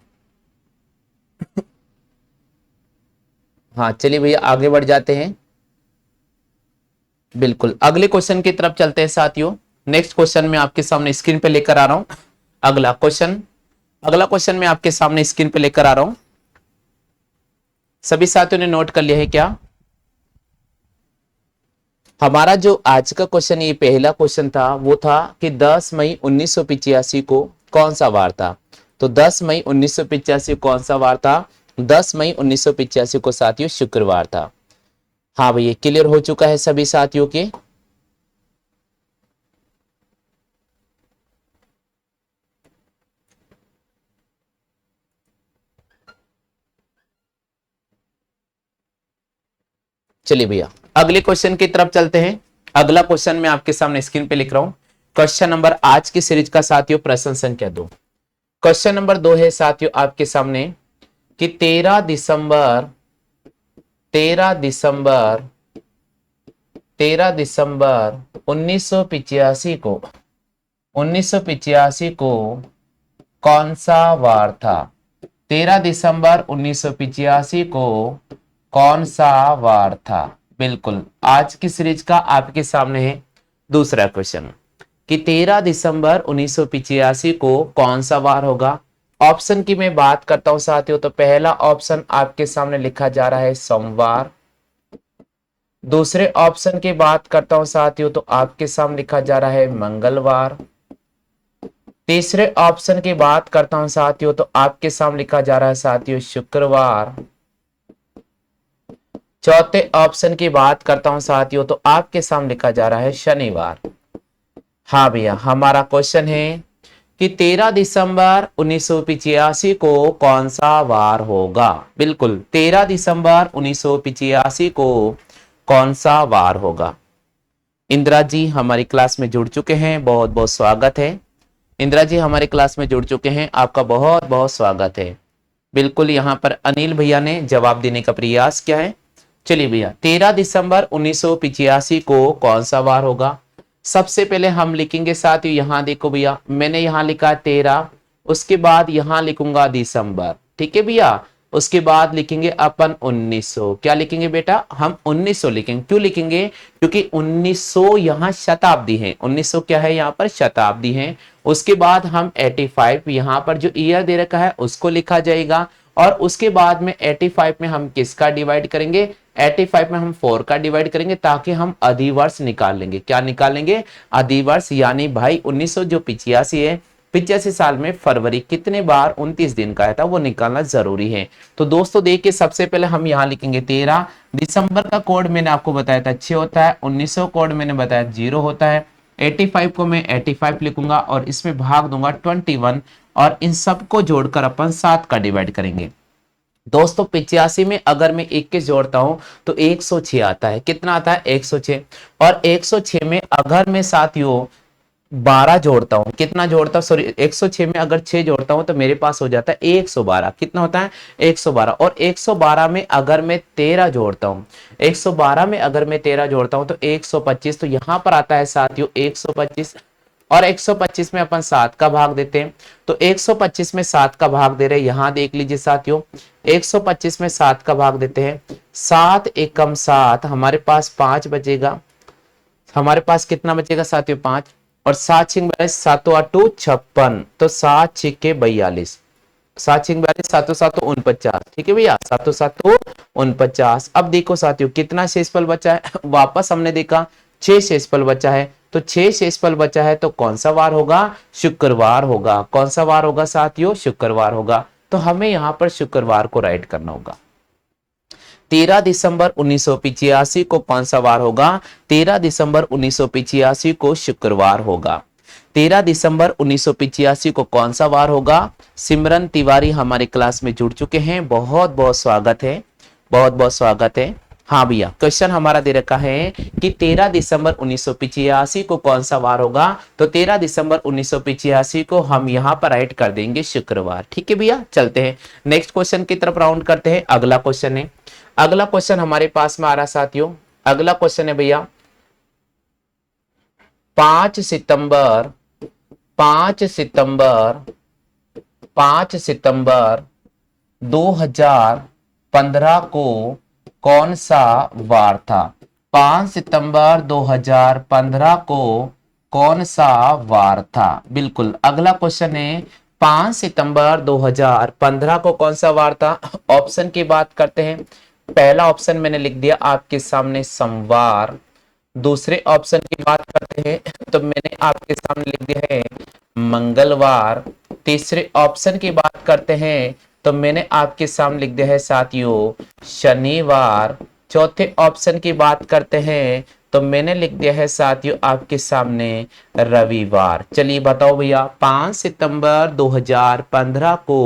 हाँ चलिए भैया आगे बढ़ जाते हैं। बिल्कुल अगले क्वेश्चन की तरफ चलते हैं साथियों। नेक्स्ट क्वेश्चन मैं आपके सामने स्क्रीन पे लेकर आ रहा हूं। अगला क्वेश्चन मैं आपके सामने स्क्रीन पे लेकर आ रहा हूं। सभी साथियों ने नोट कर लिया है क्या? हमारा जो आज का क्वेश्चन, ये पहला क्वेश्चन था, वो था कि 10 मई 1985 को कौन सा वार था। तो 10 मई 1985 कौन सा वार था? 10 मई 1985 को साथियों शुक्रवार था। हाँ भैया क्लियर हो चुका है सभी साथियों के? चलिए भैया अगले क्वेश्चन की तरफ चलते हैं। अगला क्वेश्चन मैं आपके सामने स्क्रीन पे लिख रहा हूं। क्वेश्चन नंबर आज की सीरीज का साथियों प्रश्न संख्या 2। क्वेश्चन नंबर 2 है साथियों आपके सामने कि 13 दिसंबर 1985 को 1985 को कौन सा वार था? 13 दिसंबर 1985 को कौन सा वार था? बिल्कुल आज की सीरीज का आपके सामने है दूसरा क्वेश्चन कि 13 दिसंबर 1985 को कौन सा वार होगा। ऑप्शन की मैं बात करता हूं साथियों, तो पहला ऑप्शन आपके सामने लिखा जा रहा है सोमवार। दूसरे ऑप्शन की बात करता हूं साथियों, तो आपके सामने लिखा जा रहा है मंगलवार। तीसरे ऑप्शन की बात करता हूं साथियों, तो आपके सामने लिखा जा रहा है साथियों शुक्रवार। चौथे ऑप्शन की बात करता हूं साथियों, तो आपके सामने लिखा जा रहा है शनिवार। हाँ भैया हमारा क्वेश्चन है कि 13 दिसंबर 1985 को कौन सा वार होगा। बिल्कुल 13 दिसंबर 1985 को कौन सा वार होगा। इंदिरा जी हमारी क्लास में जुड़ चुके हैं, बहुत बहुत स्वागत है। इंदिरा जी हमारे क्लास में जुड़ चुके हैं, आपका बहुत बहुत स्वागत है। बिल्कुल यहाँ पर अनिल भैया ने जवाब देने का प्रयास किया है। चलिए भैया 13 दिसंबर 1985 को कौन सा वार होगा। सबसे पहले हम लिखेंगे साथियों, यहां देखो भैया मैंने यहां लिखा 13, उसके बाद यहां लिखूंगा दिसंबर, ठीक है भैया। उसके बाद लिखेंगे अपन 1900। क्या लिखेंगे बेटा? हम 1900 लिखेंगे। क्यों लिखेंगे? क्योंकि 1900 यहाँ शताब्दी है। 1900 क्या है? यहाँ पर शताब्दी है। उसके बाद हम 85 यहाँ पर जो ईयर दे रखा है उसको लिखा जाएगा। और उसके बाद में 85 में हम किसका डिवाइड करेंगे? 85 में हम 4 का डिवाइड करेंगे ताकि हम अधिवर्ष निकाल लेंगे। क्या निकालेंगे? अधिवर्ष। यानी भाई 1900 जो 85 है, 85 साल में फरवरी कितने बार 29 दिन का आया था वो निकालना जरूरी है। तो दोस्तों देखिए सबसे पहले हम यहाँ लिखेंगे 13 दिसंबर का कोड मैंने आपको बताया था 6 होता है, 1900 कोड मैंने बताया 0 होता है, 85 को मैं 85 लिखूंगा और इसमें भाग दूंगा 21 और इन सबको जोड़कर अपन 7 का डिवाइड करेंगे। दोस्तों 85 में अगर मैं 21 जोड़ता हूं तो 106 आता है। कितना आता है? 106। और 106 में अगर मैं साथियों 12 जोड़ता हूं, कितना जोड़ता हूं? सॉरी 106 में अगर 6 जोड़ता हूं तो मेरे पास हो जाता है 112। कितना होता है? 112। और 112 में अगर मैं 13 जोड़ता हूं, 112 में अगर मैं 13 जोड़ता हूं तो 125। तो यहां पर आता है साथियों 125। और 125 में अपन 7 का भाग देते हैं, तो 125 में 7 का भाग दे रहे हैं। यहां देख लीजिए साथियों 125 में 7 का भाग देते हैं, 7 एकम 7, हमारे पास 5 बचेगा। हमारे पास कितना बचेगा साथियों? 5। और 7 छिंग 42, 7 8 56, तो 7 छिके 42, 7 छिंग 42, 7 7 49। ठीक है भैया, 7 7 49। अब देखो साथियों कितना शेषफल बचा है वापस हमने देखा 6 शेषफल बचा है, तो 6 शेषफल बचा है तो कौन सा वार होगा? शुक्रवार होगा। कौन सा वार होगा साथियों? शुक्रवार होगा। तो हमें यहां पर शुक्रवार को राइट करना होगा। 13 दिसंबर 1985 को कौन सा वार होगा? 13 दिसंबर 1985 को शुक्रवार होगा। 13 दिसंबर 1985 को कौन सा वार होगा? सिमरन तिवारी हमारे क्लास में जुड़ चुके हैं, बहुत बहुत स्वागत है, बहुत बहुत स्वागत है। हाँ भैया क्वेश्चन हमारा दे रखा है कि 13 दिसंबर 1985 को कौन सा वार होगा। तो 13 दिसंबर 1985 को हम यहाँ पर राइट कर देंगे शुक्रवार। ठीक है भैया, चलते हैं नेक्स्ट क्वेश्चन की तरफ राउंड करते हैं। अगला क्वेश्चन है, अगला क्वेश्चन हमारे पास में आ रहा साथियों। अगला क्वेश्चन है भैया 5 सितंबर 5 सितंबर 5 सितंबर 2015 को कौन सा वार था? 5 सितंबर 2015 को कौन सा वार था? बिल्कुल, अगला क्वेश्चन है 5 सितंबर 2015 को कौन सा वार था? ऑप्शन की बात करते हैं। पहला ऑप्शन मैंने लिख दिया आपके सामने सोमवार। दूसरे ऑप्शन की बात करते हैं तो मैंने आपके सामने लिख दिया है मंगलवार। तीसरे ऑप्शन की बात करते हैं तो मैंने आपके सामने लिख दिया है साथियों शनिवार। चौथे ऑप्शन की बात करते हैं तो मैंने लिख दिया है साथियों आपके सामने रविवार। चलिए बताओ भैया 5 सितंबर 2015 को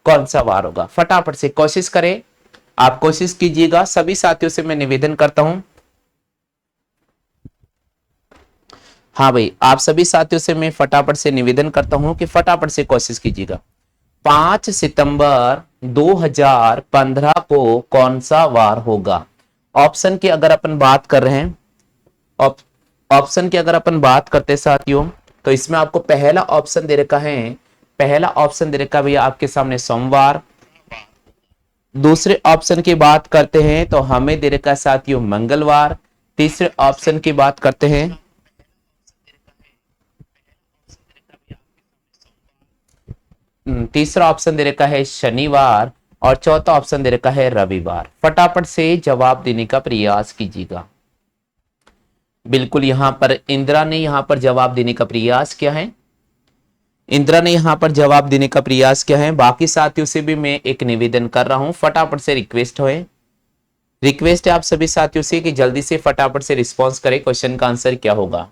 कौन सा वार होगा? फटाफट से कोशिश करें, आप कोशिश कीजिएगा। सभी साथियों से मैं निवेदन करता हूं। हाँ भाई, आप सभी साथियों से मैं फटाफट से निवेदन करता हूं कि फटाफट से कोशिश कीजिएगा। 5 सितंबर 2015 को कौन सा वार होगा? ऑप्शन की अगर अपन बात कर रहे हैं, ऑप्शन की अगर अपन बात करते हैं साथियों, तो इसमें आपको पहला ऑप्शन दे रखा है, पहला ऑप्शन दे रखा भैया आपके सामने सोमवार। दूसरे ऑप्शन की बात करते हैं तो हमें दे रखा है साथियों मंगलवार। तीसरे ऑप्शन की बात करते हैं, तीसरा ऑप्शन दे रखा है शनिवार और चौथा ऑप्शन दे रखा है रविवार। फटाफट से जवाब देने का प्रयास कीजिएगा। बिल्कुल, यहां पर इंदिरा ने यहां पर जवाब देने का प्रयास किया है। इंदिरा ने यहां पर जवाब देने का प्रयास किया है। बाकी साथियों से भी मैं एक निवेदन कर रहा हूं, फटाफट से रिक्वेस्ट है आप सभी साथियों से कि जल्दी से फटाफट से रिस्पॉन्स करें, क्वेश्चन का आंसर क्या होगा।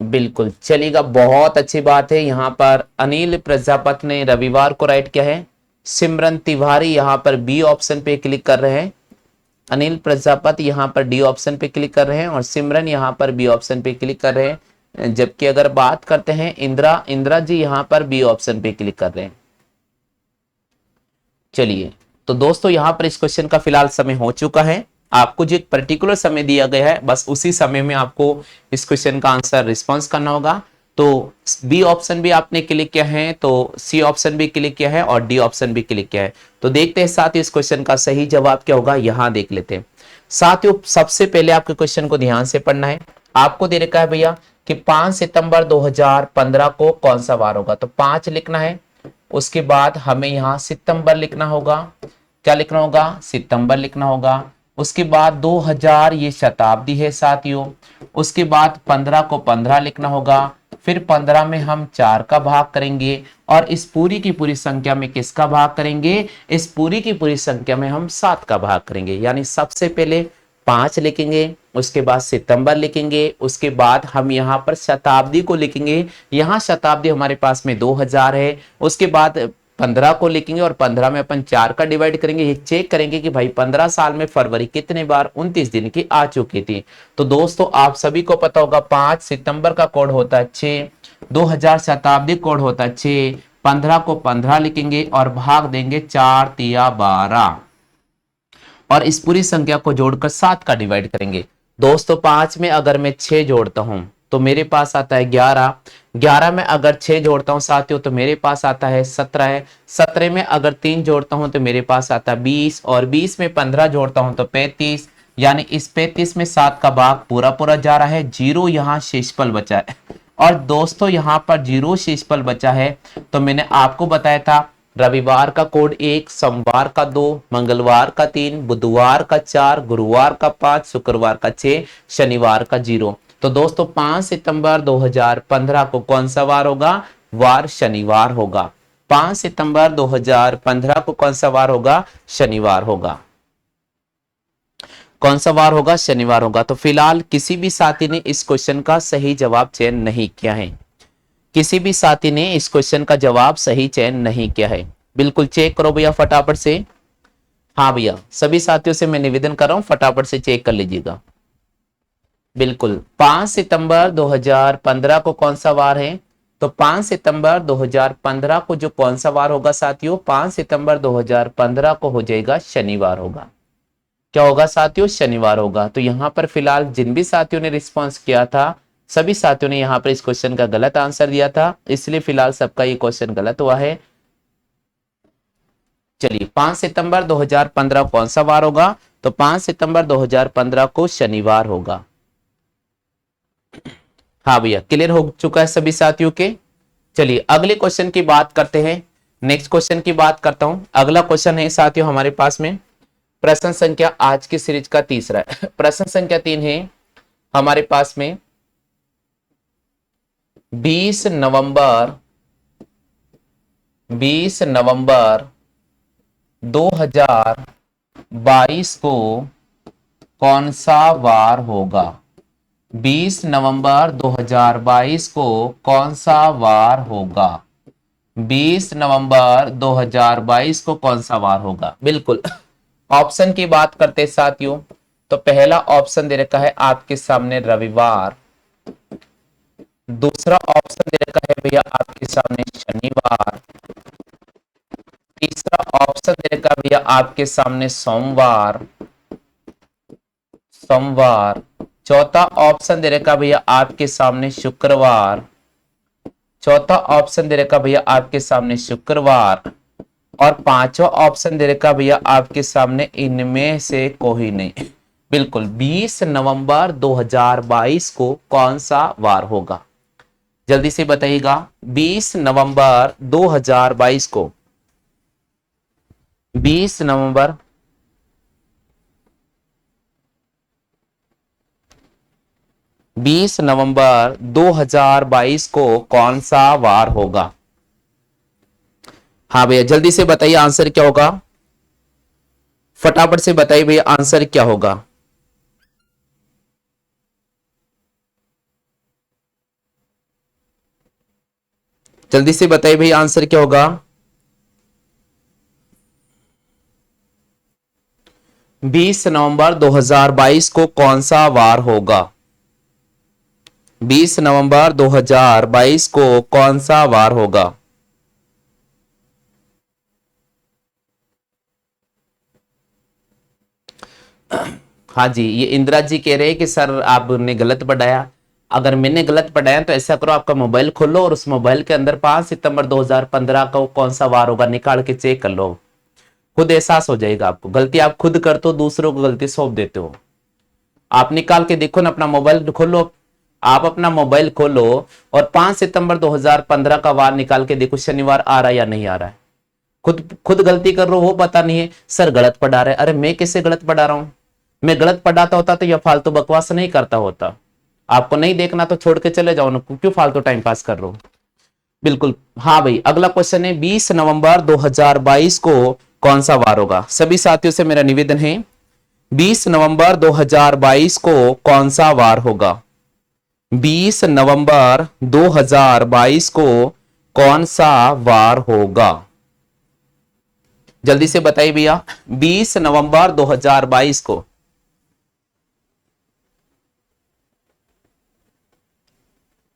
बिल्कुल चलेगा, बहुत अच्छी बात है। यहाँ पर अनिल प्रजापत ने रविवार को राइट किया है। सिमरन तिवारी यहाँ पर बी ऑप्शन पे क्लिक कर रहे हैं। अनिल प्रजापत यहाँ पर डी ऑप्शन पे क्लिक कर रहे हैं और सिमरन यहाँ पर बी ऑप्शन पे क्लिक कर रहे हैं। जबकि अगर बात करते हैं इंदिरा जी यहाँ पर बी ऑप्शन पे क्लिक कर रहे हैं। चलिए, तो दोस्तों यहाँ पर इस क्वेश्चन का फिलहाल समय हो चुका है। आपको जो एक पर्टिकुलर समय दिया गया है, बस उसी समय में आपको इस क्वेश्चन का आंसर रिस्पॉन्स करना होगा। तो बी ऑप्शन भी आपने क्लिक किया है, तो सी ऑप्शन भी क्लिक किया है और डी ऑप्शन भी क्लिक किया है। तो देखते हैं साथियों इस क्वेश्चन का सही जवाब क्या होगा, यहां देख लेते हैं। साथियों सबसे पहले आपके क्वेश्चन को ध्यान से पढ़ना है। आपको दे रखा है भैया कि 5 सितंबर 2015 को कौन सा वार होगा, तो 5 लिखना है। उसके बाद हमें यहाँ सितंबर लिखना होगा। क्या लिखना होगा? सितंबर लिखना होगा। उसके बाद 2000 ये शताब्दी है साथियों। उसके बाद 15 को 15 लिखना होगा। फिर 15 में हम 4 का भाग करेंगे और इस पूरी की पूरी संख्या में किसका भाग करेंगे? इस पूरी की पूरी संख्या में हम 7 का भाग करेंगे। यानी सबसे पहले 5 लिखेंगे, उसके बाद सितंबर लिखेंगे, उसके बाद हम यहाँ पर शताब्दी को लिखेंगे। यहाँ शताब्दी हमारे पास में 2000 है। उसके बाद 15 को लिखेंगे और 15 में अपन 4 का डिवाइड करेंगे। ये चेक करेंगे कि भाई 15 साल में फरवरी कितने बार 29 दिन की आ चुकी थी। तो दोस्तों आप सभी को पता होगा 5 सितंबर का कोड होता है 6, 2000 शताब्दी कोड होता है 6, 15 को 15 लिखेंगे और भाग देंगे 4 तिया 12 और इस पूरी संख्या को जोड़कर 7 का डिवाइड करेंगे। दोस्तों 5 में अगर मैं 6 जोड़ता हूं तो मेरे पास आता है 11। 11 में अगर 6 जोड़ता हूं साथियों तो मेरे पास आता है 17। 17 में अगर 3 जोड़ता हूं तो मेरे पास आता है 20 और 20 में 15 जोड़ता हूं तो 35। यानी इस 35 में 7 का भाग पूरा पूरा जा रहा है। 0 यहाँ शेषफल बचा है और दोस्तों यहाँ पर 0 शेषफल बचा है। तो मैंने आपको बताया था रविवार का कोड 1, सोमवार का 2, मंगलवार का 3, बुधवार का 4, गुरुवार का 5, शुक्रवार का 6, शनिवार का 0। तो दोस्तों 5 सितंबर 2015 को कौन सा वार होगा? वार शनिवार होगा। 5 सितंबर 2015 को कौन सा वार होगा? शनिवार होगा। कौन सा वार होगा? शनिवार होगा। तो फिलहाल किसी भी साथी ने इस क्वेश्चन का सही जवाब चयन नहीं किया है। किसी भी साथी ने इस क्वेश्चन का जवाब सही चयन नहीं किया है। बिल्कुल चेक करो भैया फटाफट से। हाँ भैया, सभी साथियों से मैं निवेदन कर रहा हूं फटाफट से चेक कर लीजिएगा। बिल्कुल 5 सितंबर 2015 को कौन सा वार है? तो 5 सितंबर 2015 को जो कौन सा वार होगा साथियों? 5 सितंबर 2015 को हो जाएगा शनिवार होगा। क्या होगा साथियों? शनिवार होगा। तो यहां पर फिलहाल जिन भी साथियों ने रिस्पॉन्स किया था सभी साथियों ने यहाँ पर इस क्वेश्चन का गलत आंसर दिया था, इसलिए फिलहाल सबका ये क्वेश्चन गलत हुआ है। चलिए 5 सितंबर 2015 कौन सा वार होगा? तो 5 सितंबर 2015 को शनिवार होगा। हाँ भैया, क्लियर हो चुका है सभी साथियों के। चलिए अगले क्वेश्चन की बात करते हैं। नेक्स्ट क्वेश्चन की बात करता हूं। अगला क्वेश्चन है साथियों हमारे पास में प्रश्न संख्या आज की सीरीज का तीसरा है। प्रश्न संख्या 3 है हमारे पास में 20 नवंबर 2022 को कौन सा वार होगा? 20 नवंबर 2022 को कौन सा वार होगा? 20 नवंबर 2022 को कौन सा वार होगा? बिल्कुल ऑप्शन की बात करते साथियों, तो पहला ऑप्शन दे रखा है आपके सामने रविवार, दूसरा ऑप्शन दे रखा है भैया आपके सामने शनिवार, तीसरा ऑप्शन दे रखा है भैया आपके सामने सोमवार, चौथा ऑप्शन दे रखा भैया आपके सामने शुक्रवार, चौथा ऑप्शन दे रखा भैया आपके सामने शुक्रवार, और पांचवा ऑप्शन दे रखा भैया आपके सामने इनमें से कोई नहीं। बिल्कुल 20 नवंबर 2022 को कौन सा वार होगा? जल्दी से बताइएगा। 20 नवंबर 2022 को 20 नवंबर 2022 को कौन सा वार होगा? हाँ भैया जल्दी से बताइए आंसर क्या होगा। फटाफट से बताइए भैया आंसर क्या होगा। जल्दी से बताइए भैया आंसर क्या होगा। 20 नवंबर 2022 को कौन सा वार होगा? 20 नवंबर 2022 को कौन सा वार होगा? हाँ जी, ये इंदिरा जी कह रहे हैं कि सर आपने गलत पढ़ाया। अगर मैंने गलत पढ़ाया तो ऐसा करो, आपका मोबाइल खोलो और उस मोबाइल के अंदर 5 सितंबर 2015 का कौन सा वार होगा निकाल के चेक कर लो। खुद एहसास हो जाएगा आपको। गलती आप खुद करते हो, दूसरों को गलती सौंप देते हो। आप निकाल के देखो ना, अपना मोबाइल खोलो, आप अपना मोबाइल खोलो और 5 सितंबर 2015 का वार निकाल के देखो शनिवार आ रहा है या नहीं आ रहा है। खुद गलती कर रहे हो, वो पता नहीं है सर गलत पढ़ा रहे। अरे मैं कैसे गलत पढ़ा रहा हूं? मैं गलत पढ़ाता होता तो यह फालतू बकवास नहीं करता होता। आपको नहीं देखना तो छोड़ के चले जाओ ना, क्यों फालतू टाइम पास कर रहे हो। बिल्कुल हाँ भाई, अगला क्वेश्चन है 20 नवंबर 2022 को कौन सा वार होगा? सभी साथियों से मेरा निवेदन है 20 नवंबर 2022 को कौन सा वार होगा? 20 नवंबर 2022 को कौन सा वार होगा? जल्दी से बताइए भैया। 20 नवंबर 2022 को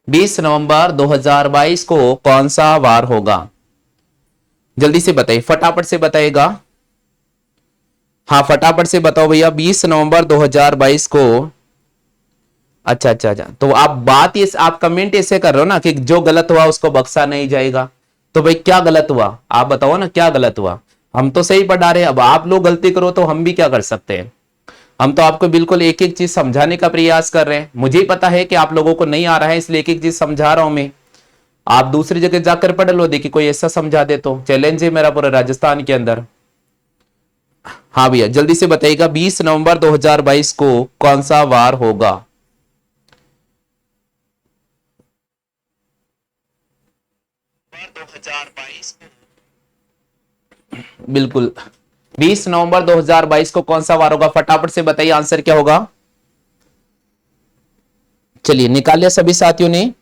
20 नवंबर 2022 को कौन सा वार होगा? जल्दी से बताइए, फटाफट से बताइएगा। हाँ फटाफट से बताओ भैया। 20 नवंबर 2022 को अच्छा, तो आप बात ये आप कमेंट ऐसे कर रहे हो ना कि जो गलत हुआ उसको बख्शा नहीं जाएगा। तो भाई क्या गलत हुआ आप बताओ ना, क्या गलत हुआ? हम तो सही पढ़ा रहे हैं, अब आप लोग गलती करो तो हम भी क्या कर सकते हैं। हम तो आपको बिल्कुल एक एक चीज समझाने का प्रयास कर रहे हैं। मुझे ही पता है कि आप लोगों को नहीं आ रहा है, इसलिए एक एक चीज समझा रहा हूं मैं। आप दूसरी जगह जाकर पढ़ लो, देखिए कोई ऐसा समझा दे तो। चैलेंज है मेरा पूरे राजस्थान के अंदर। हाँ भैया जल्दी से बताइएगा 20 नवंबर 2022 को कौन सा वार होगा? बिल्कुल 20 नवंबर 2022 को कौन सा वार होगा? फटाफट से बताइए आंसर क्या होगा। चलिए निकाल लिया सभी साथियों ने?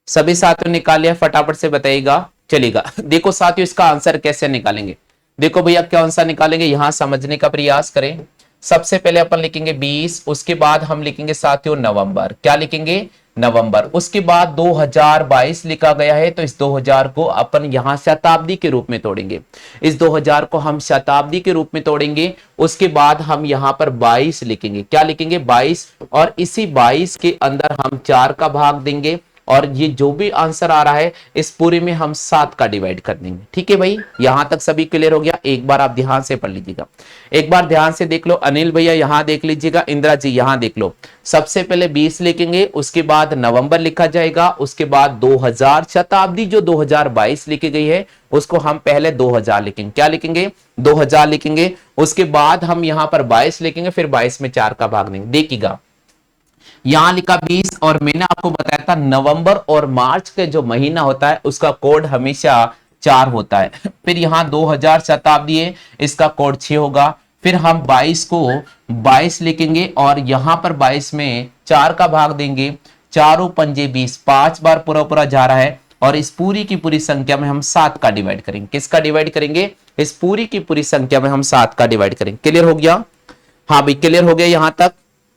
सभी साथियों ने निकाल लिया, फटाफट से बताइएगा। चलेगा देखो साथियों इसका आंसर कैसे निकालेंगे। देखो भैया कौन सा निकालेंगे, यहां समझने का प्रयास करें। सबसे पहले अपन लिखेंगे 20, उसके बाद हम लिखेंगे साथियों नवंबर। क्या लिखेंगे? नवंबर। उसके बाद 2022 लिखा गया है, तो इस 2000 को अपन यहां शताब्दी के रूप में तोड़ेंगे। इस 2000 को हम शताब्दी के रूप में तोड़ेंगे। उसके बाद हम यहां पर 22 लिखेंगे। क्या लिखेंगे? 22। और इसी 22 के अंदर हम 4 का भाग देंगे और ये जो भी आंसर आ रहा है इस पूरे में हम 7 का डिवाइड कर देंगे। ठीक है भाई, यहां तक सभी क्लियर हो गया? एक बार आप ध्यान से पढ़ लीजिएगा, एक बार ध्यान से देख लो। अनिल भैया यहां देख लीजिएगा, इंदिरा जी यहां देख लो। सबसे पहले 20 लिखेंगे, उसके बाद नवंबर लिखा जाएगा, उसके बाद 2000 शताब्दी जो 2022 लिखी गई है उसको हम पहले 2000 लिखेंगे। क्या लिखेंगे? 2000 लिखेंगे। उसके बाद हम यहां पर 22 लिखेंगे, फिर 22 में 4 का भाग देंगे। देखिएगा यहां लिखा 20 और मैंने आपको बताया था नवंबर और मार्च के जो महीना होता है उसका कोड हमेशा 4 होता है। फिर यहां 2000 शताब्दी है, इसका कोड 6 होगा। फिर हम 22 को 22 लिखेंगे और यहां पर 22 में 4 का भाग देंगे। चारों पंजे 20, 5 बार पूरा पूरा जा रहा है और इस पूरी की पूरी संख्या में हम 7 का डिवाइड करेंगे। किसका डिवाइड करेंगे? इस पूरी की पूरी संख्या में हम 7 का डिवाइड करेंगे। क्लियर हो गया? हाँ भाई क्लियर हो गया?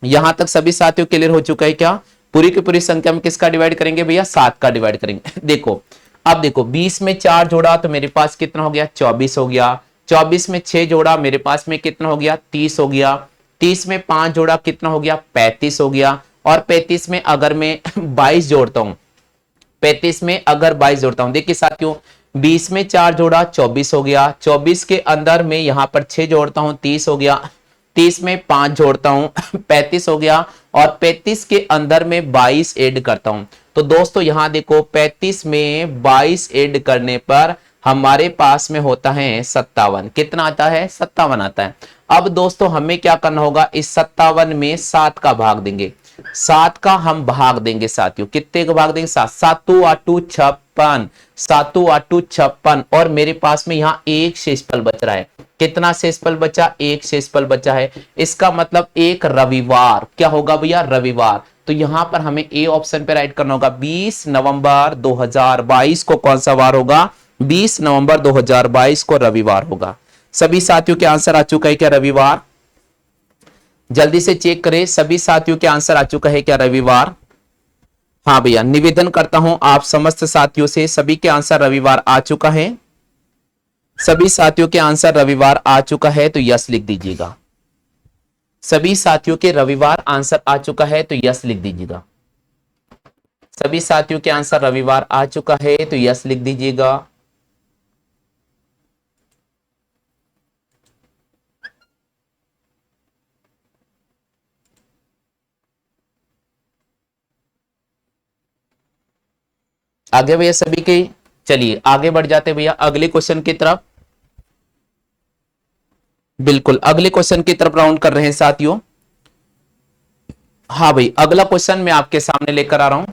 यहां तक सभी साथियों क्लियर हो चुका है क्या? पूरी की पूरी संख्या में किसका डिवाइड करेंगे भैया? 7 का डिवाइड करेंगे। देखो अब देखो 20 में 4 जोड़ा तो मेरे पास कितना हो गया? 24 हो गया। 24 में 6 जोड़ा मेरे पास में कितना हो गया? 30 हो गया। 30 में 5 जोड़ा कितना हो गया? 35 हो गया। और 35 में अगर मैं 22 जोड़ता हूं, 35 में अगर 22 जोड़ता हूं, देखिए साथियों 20 में 4 जोड़ा 24 हो गया। 24 के अंदर में यहां पर 6 जोड़ता हूं 30 हो गया। 30 में 5 जोड़ता हूं 35 हो गया। और 35 के अंदर में 22 ऐड करता हूं। तो दोस्तों यहां देखो 35 में 22 ऐड करने पर हमारे पास में होता है 57। कितना आता है? 57 आता है। अब दोस्तों हमें क्या करना होगा? इस 57 में 7 का भाग देंगे। 7 का हम भाग देंगे साथियों, कितने का भाग देंगे? 7। 7 8 56, 7 8 56 और मेरे पास में यहाँ एक शेषफल बच रहा है। कितना शेषफल बचा? एक शेषफल बचा है। इसका मतलब एक रविवार। क्या होगा भैया? रविवार। तो यहां पर हमें ए ऑप्शन पे राइट करना होगा। 20 नवंबर 2022 को कौन सा वार होगा? 20 नवंबर 2022 को रविवार होगा। सभी साथियों के आंसर आ चुका है क्या? रविवार। जल्दी से चेक करें सभी साथियों के आंसर आ चुका है क्या? रविवार। हाँ भैया निवेदन करता हूं आप समस्त साथियों से, सभी के आंसर रविवार आ चुका है। सभी साथियों के आंसर रविवार आ चुका है तो यस लिख दीजिएगा। सभी साथियों के रविवार आंसर आ चुका है तो यस लिख दीजिएगा। सभी साथियों के आंसर रविवार आ चुका है तो यस लिख दीजिएगा। आगे भैया सभी के, चलिए आगे बढ़ जाते भैया अगले क्वेश्चन की तरफ। बिल्कुल अगले क्वेश्चन की तरफ राउंड कर रहे हैं साथियों। हाँ भाई अगला क्वेश्चन मैं आपके सामने लेकर आ रहा हूं।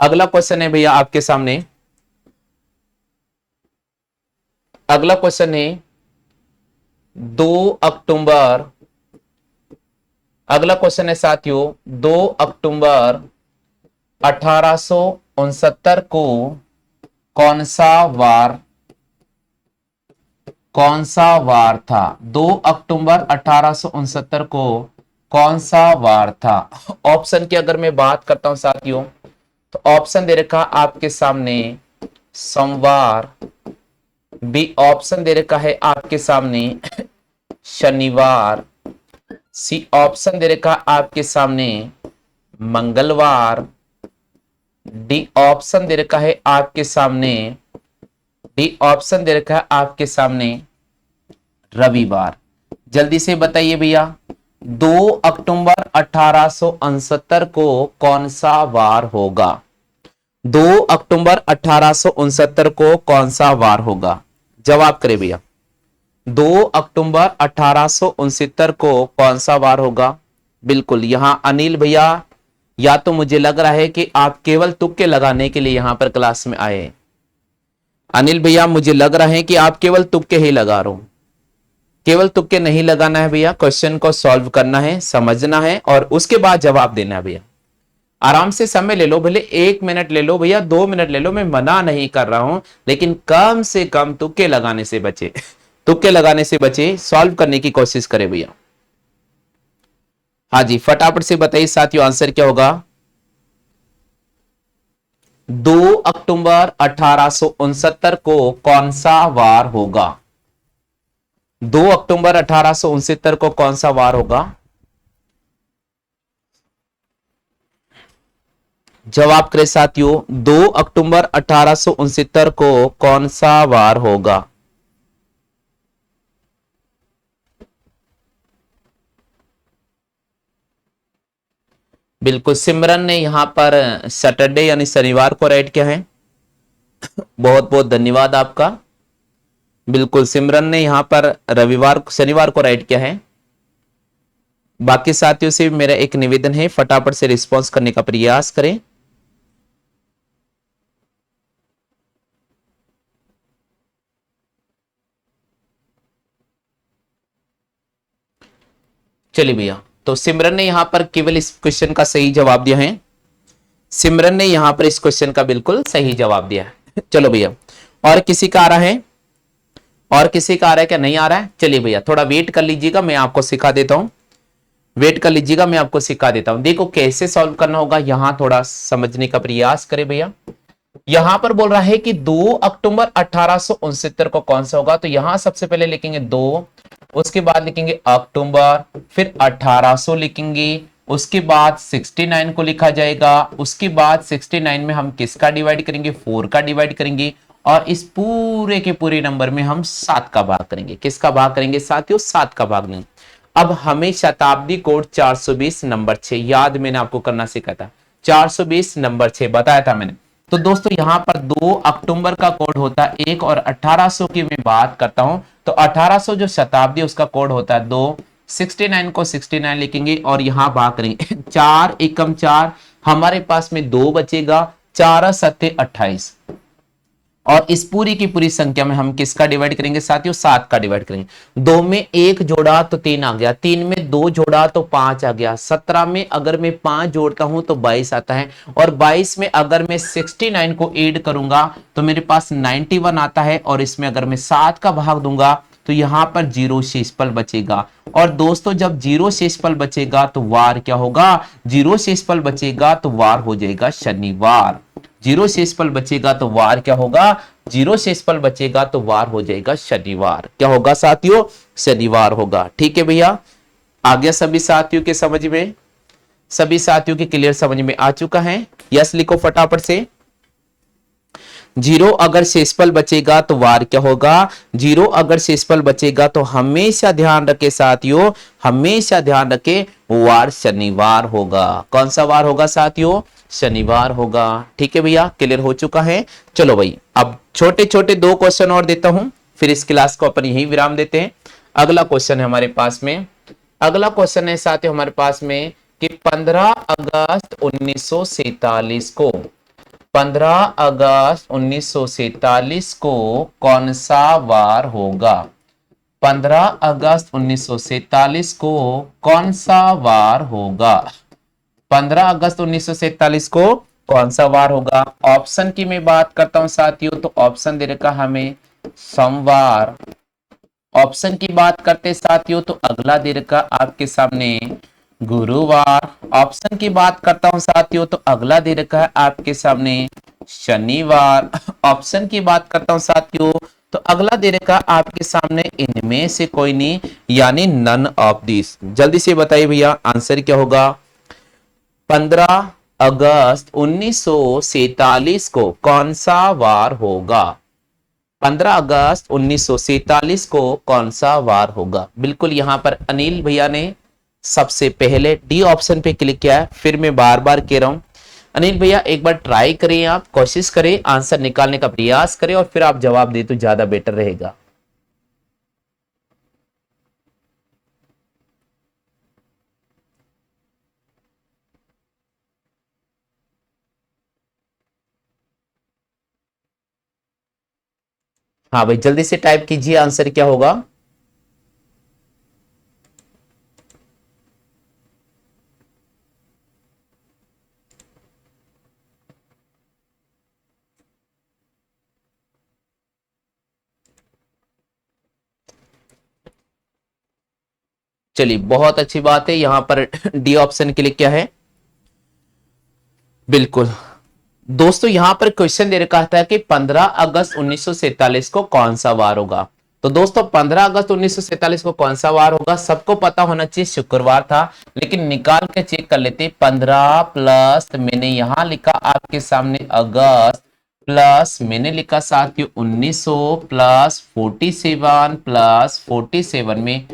अगला क्वेश्चन है भैया आपके सामने। अगला क्वेश्चन है 2 अक्टूबर। अगला क्वेश्चन है साथियों 2 अक्टूबर 1869 को कौन सा वार था? 2 अक्टूबर 1869 को कौन सा वार था? ऑप्शन की अगर मैं बात करता हूं साथियों तो ऑप्शन दे रखा आपके सामने सोमवार, बी ऑप्शन दे रखा है आपके सामने शनिवार, सी ऑप्शन दे रखा आपके सामने मंगलवार, डी ऑप्शन दे रखा है आपके सामने रविवार। जल्दी से बताइए भैया 2 अक्टूबर 1869 को कौन सा वार होगा? 2 अक्टूबर 1869 को कौन सा वार होगा? जवाब करें भैया 2 अक्टूबर 1869 को कौन सा वार होगा? बिल्कुल यहां अनिल भैया या तो मुझे लग रहा है कि आप केवल तुक्के लगाने के लिए यहां पर क्लास में आए। अनिल भैया मुझे लग रहा है कि आप केवल तुक्के ही लगा रहे हो। केवल तुक्के नहीं लगाना है भैया, क्वेश्चन को सॉल्व करना है, समझना है और उसके बाद जवाब देना है भैया। आराम से समय ले लो, भले 1 मिनट ले लो भैया, 2 मिनट ले लो, मैं मना नहीं कर रहा हूं, लेकिन कम से कम तुक्के लगाने से बचे। तुक्के लगाने से बचे, सॉल्व करने की कोशिश करें भैया। हाँ जी फटाफट से बताइए साथियों आंसर क्या होगा? 2 अक्टूबर 1869 को कौन सा वार होगा? 2 अक्टूबर 1869 को कौन सा वार होगा? जवाब करें साथियों, 2 अक्टूबर 1869 को कौन सा वार होगा? बिल्कुल, सिमरन ने यहां पर सैटरडे यानी शनिवार को राइट किया है। बहुत बहुत धन्यवाद आपका। बिल्कुल, सिमरन ने यहां पर रविवार शनिवार को राइट किया है। बाकी साथियों से मेरा एक निवेदन है, फटाफट से रिस्पॉन्स करने का प्रयास करें। चलिए भैया, तो सिमरन ने यहां पर केवल इस क्वेश्चन का सही जवाब दिया है। सिमरन ने यहां पर इस क्वेश्चन का बिल्कुल सही जवाब दिया है। चलो भैया, और किसी का आ रहा है? और किसी का आ रहा है क्या? नहीं आ रहा है? चलिए भैया, थोड़ा वेट कर लीजिएगा, मैं आपको सिखा देता हूं। वेट कर लीजिएगा, मैं आपको सिखा देता हूं। देखो कैसे सॉल्व करना होगा, यहां थोड़ा समझने का प्रयास करें भैया। यहां पर बोल रहा है कि 2 अक्टूबर 1869 को कौन सा होगा, तो यहां सबसे पहले लिखेंगे 2, उसके बाद लिखेंगे अक्टूबर, फिर 1800 लिखेंगे, उसके बाद 69 को लिखा जाएगा, उसके बाद 69 में हम किसका डिवाइड करेंगे? 4 का डिवाइड करेंगे, और इस पूरे के पूरे नंबर में हम 7 का भाग करेंगे। किसका भाग करेंगे साथियों? 7 का भाग लेंगे। अब हमें शताब्दी कोड 420 नंबर 6 याद मैंने आपको करना सिखाया था। 420 नंबर 6 बताया था मैंने। तो दोस्तों यहां पर 2 अक्टूबर का कोड होता है 1, और 1800 की मैं बात करता हूं तो 1800 जो शताब्दी उसका कोड होता है 2। 69 को 69 लिखेंगे और यहां भाग करेंगे। 4 एकम 4, हमारे पास में 2 बचेगा, 4 सत्ते 28, और इस पूरी की पूरी संख्या में हम किसका डिवाइड करेंगे साथियों? 7 का डिवाइड करेंगे। 2 में 1 जोड़ा तो 3 आ गया, 3 में 2 जोड़ा तो 5 आ गया, 17 में अगर मैं 5 जोड़ता हूं तो 22 आता है, और 22 में अगर मैं 69 को ऐड करूंगा तो मेरे पास 91 आता है, और इसमें अगर मैं 7 का भाग दूंगा तो यहां पर जीरो शेषफल बचेगा। और दोस्तों जब जीरो शेषफल बचेगा तो वार क्या होगा? जीरो शेषफल बचेगा तो वार हो जाएगा शनिवार। जीरो शेषफल बचेगा तो वार क्या होगा? जीरो शेषफल बचेगा तो वार हो जाएगा शनिवार। क्या होगा साथियों? शनिवार होगा। ठीक है भैया, आ गया सभी साथियों के समझ में? सभी साथियों के क्लियर समझ में आ चुका है? यस लिखो फटाफट से। जीरो अगर शेषफल बचेगा तो वार क्या होगा? जीरो अगर शेषफल बचेगा तो हमेशा ध्यान रखे साथियों, हमेशा ध्यान रखे, वार शनिवार होगा। कौन सा वार होगा साथियों? शनिवार होगा। ठीक है भैया, क्लियर हो चुका है? चलो भाई, अब छोटे छोटे 2 क्वेश्चन और देता हूं, फिर इस क्लास को अपन यही विराम देते हैं। अगला क्वेश्चन है हमारे पास में, अगला क्वेश्चन है साथियों हमारे पास में कि 15 अगस्त 1947 को, 15 अगस्त 1947 को कौन सा वार होगा? 15 अगस्त 1947 को कौन सा वार होगा? 15 अगस्त 1947 को कौन सा वार होगा? ऑप्शन की मैं बात करता हूं साथियों, तो ऑप्शन दे रखा हमें सोमवार। ऑप्शन की बात करते साथियों तो अगला दे रखा आपके सामने गुरुवार। ऑप्शन की बात करता हूं साथियों तो अगला दे रखा है आपके सामने शनिवार। ऑप्शन की बात करता हूं साथियों तो अगला दे रखा आपके सामने इनमें से कोई नहीं, यानी नन ऑफ दिस। जल्दी से बताइए भैया आंसर क्या होगा? 15 अगस्त 1947 को कौन सा वार होगा? 15 अगस्त 1947 को कौन सा वार होगा? बिल्कुल यहां पर अनिल भैया ने सबसे पहले डी ऑप्शन पे क्लिक किया है। फिर मैं बार बार कह रहा हूं, अनिल भैया एक बार ट्राई करें, आप कोशिश करें, आंसर निकालने का प्रयास करें, और फिर आप जवाब दे तो ज्यादा बेटर रहेगा। हाँ भाई, जल्दी से टाइप कीजिए, आंसर क्या होगा? चलिए बहुत अच्छी बात है, यहां पर डी ऑप्शन क्लिक किया है। बिल्कुल दोस्तों, यहां पर क्वेश्चन दे रखा था कि 15 अगस्त 1947 को कौन सा वार होगा। तो दोस्तों 15 अगस्त 1947 को कौन सा वार होगा? सबको पता होना चाहिए, शुक्रवार था, लेकिन निकाल के चेक कर लेते। 15 प्लस मैंने यहां लिखा आपके सामने अगस्त, प्लस मैंने लिखा साथियों 1900, प्लस 47 में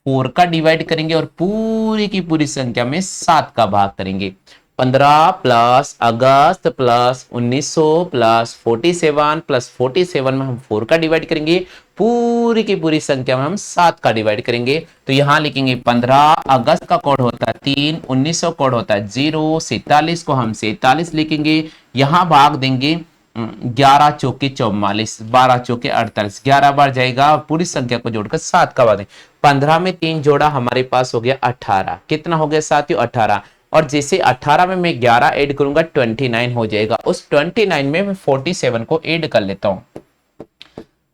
4 का डिवाइड करेंगे और पूरी की पूरी संख्या में 7 का भाग करेंगे। 15 प्लस अगस्त प्लस 1900 प्लस 47 प्लस 47 में हम 4 का डिवाइड करेंगे, पूरी की पूरी संख्या में हम 7 का डिवाइड करेंगे। तो यहां लिखेंगे 15 अगस्त का कोड होता है 3, 1900 कोड होता है 0, 47 को हम 47 लिखेंगे, यहां भाग देंगे 11 चौके 44, 12 चौके 48, 11 बार जाएगा और पूरी संख्या को जोड़कर 7 का भाग देंगे। 15 में 3 जोड़ा हमारे पास हो गया 18। कितना हो गया साथियों? 18। और जैसे 18 में मैं 11 ऐड करूंगा 29 हो जाएगा। उस 29 में मैं 47 को ऐड कर लेता हूं।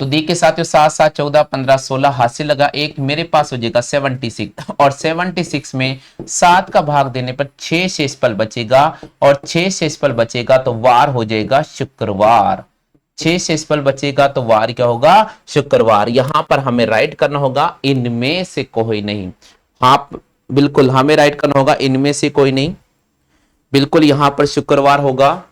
तो देखिए साथियों 7 7 14 15 16 हाथ से लगा एक, मेरे पास हो जाएगा 76। और 76 में 7 का भाग देने पर 6 शेषफल बचेगा, और 6 शेषफल बचेगा तो वार हो जाएगा शुक्रवार। 6 शेषफल बचेगा तो वार क्या होगा? शुक्रवार। यहां पर हमें राइट करना होगा इनमें से कोई नहीं। हाँ बिल्कुल हमें राइट करना होगा इनमें से कोई नहीं, बिल्कुल यहां पर शुक्रवार होगा।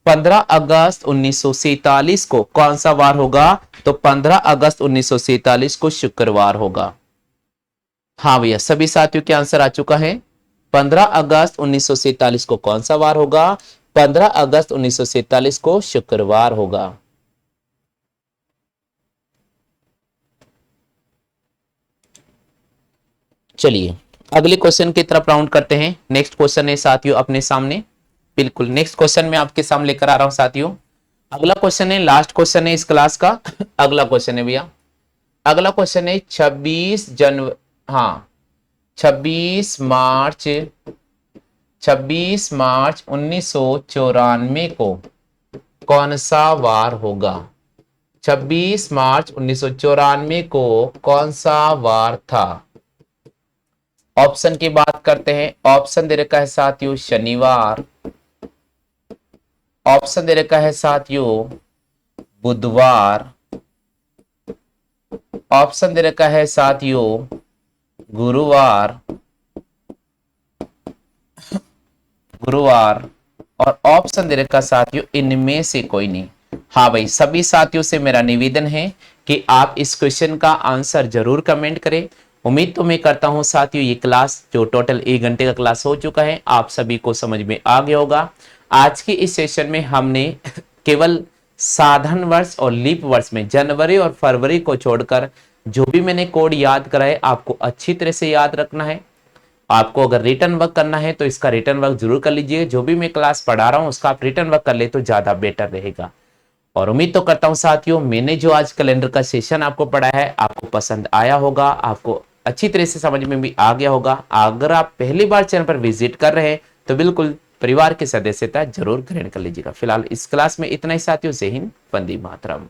15 अगस्त 1947 को कौन सा वार होगा? तो 15 अगस्त 1947 को शुक्रवार होगा। हाँ भैया सभी साथियों के आंसर आ चुका है। 15 अगस्त 1947 को कौन सा वार होगा? 15 अगस्त 1947 को शुक्रवार होगा। चलिए अगले क्वेश्चन की तरफ राउंड करते हैं। नेक्स्ट क्वेश्चन है साथियों अपने सामने, बिल्कुल नेक्स्ट क्वेश्चन मैं आपके सामने लेकर आ रहा हूं साथियों। अगला क्वेश्चन है, लास्ट क्वेश्चन है इस क्लास का। अगला क्वेश्चन है भैया, अगला क्वेश्चन है 26 जनवरी, हाँ 26 मार्च 1994 को कौन सा वार होगा? 26 मार्च 1994 को कौन सा वार था? ऑप्शन की बात करते हैं। ऑप्शन दे रखा है साथियों शनिवार, ऑप्शन दे रखा है साथियों बुधवार, ऑप्शन दे रखा है साथियों गुरुवार, और ऑप्शन दे रखा साथियों इनमें से कोई नहीं। हाँ भाई सभी साथियों से मेरा निवेदन है कि आप इस क्वेश्चन का आंसर जरूर कमेंट करें। उम्मीद तो मैं करता हूं साथियों ये क्लास जो टोटल 1 घंटे का क्लास हो चुका है आप सभी को समझ में आ गया होगा। आज के इस सेशन में हमने केवल साधारण वर्ष और लीप वर्ष में जनवरी और फरवरी को छोड़कर जो भी मैंने कोड याद कराए आपको अच्छी तरह से याद रखना है। आपको अगर रिटर्न वर्क करना है तो इसका रिटर्न वर्क जरूर कर लीजिए। जो भी मैं क्लास पढ़ा रहा हूं उसका आप रिटर्न वर्क कर ले तो ज्यादा बेटर रहेगा। और उम्मीद तो करता हूं साथियों मैंने जो आज कैलेंडर का सेशन आपको पढ़ाया है आपको पसंद आया होगा, आपको अच्छी तरह से समझ में भी आ गया होगा। अगर आप पहली बार चैनल पर विजिट कर रहे हैं तो बिल्कुल परिवार की सदस्यता जरूर ग्रहण कर लीजिएगा। फिलहाल इस क्लास में इतना ही साथियों, जय हिंद, वंदे मातरम।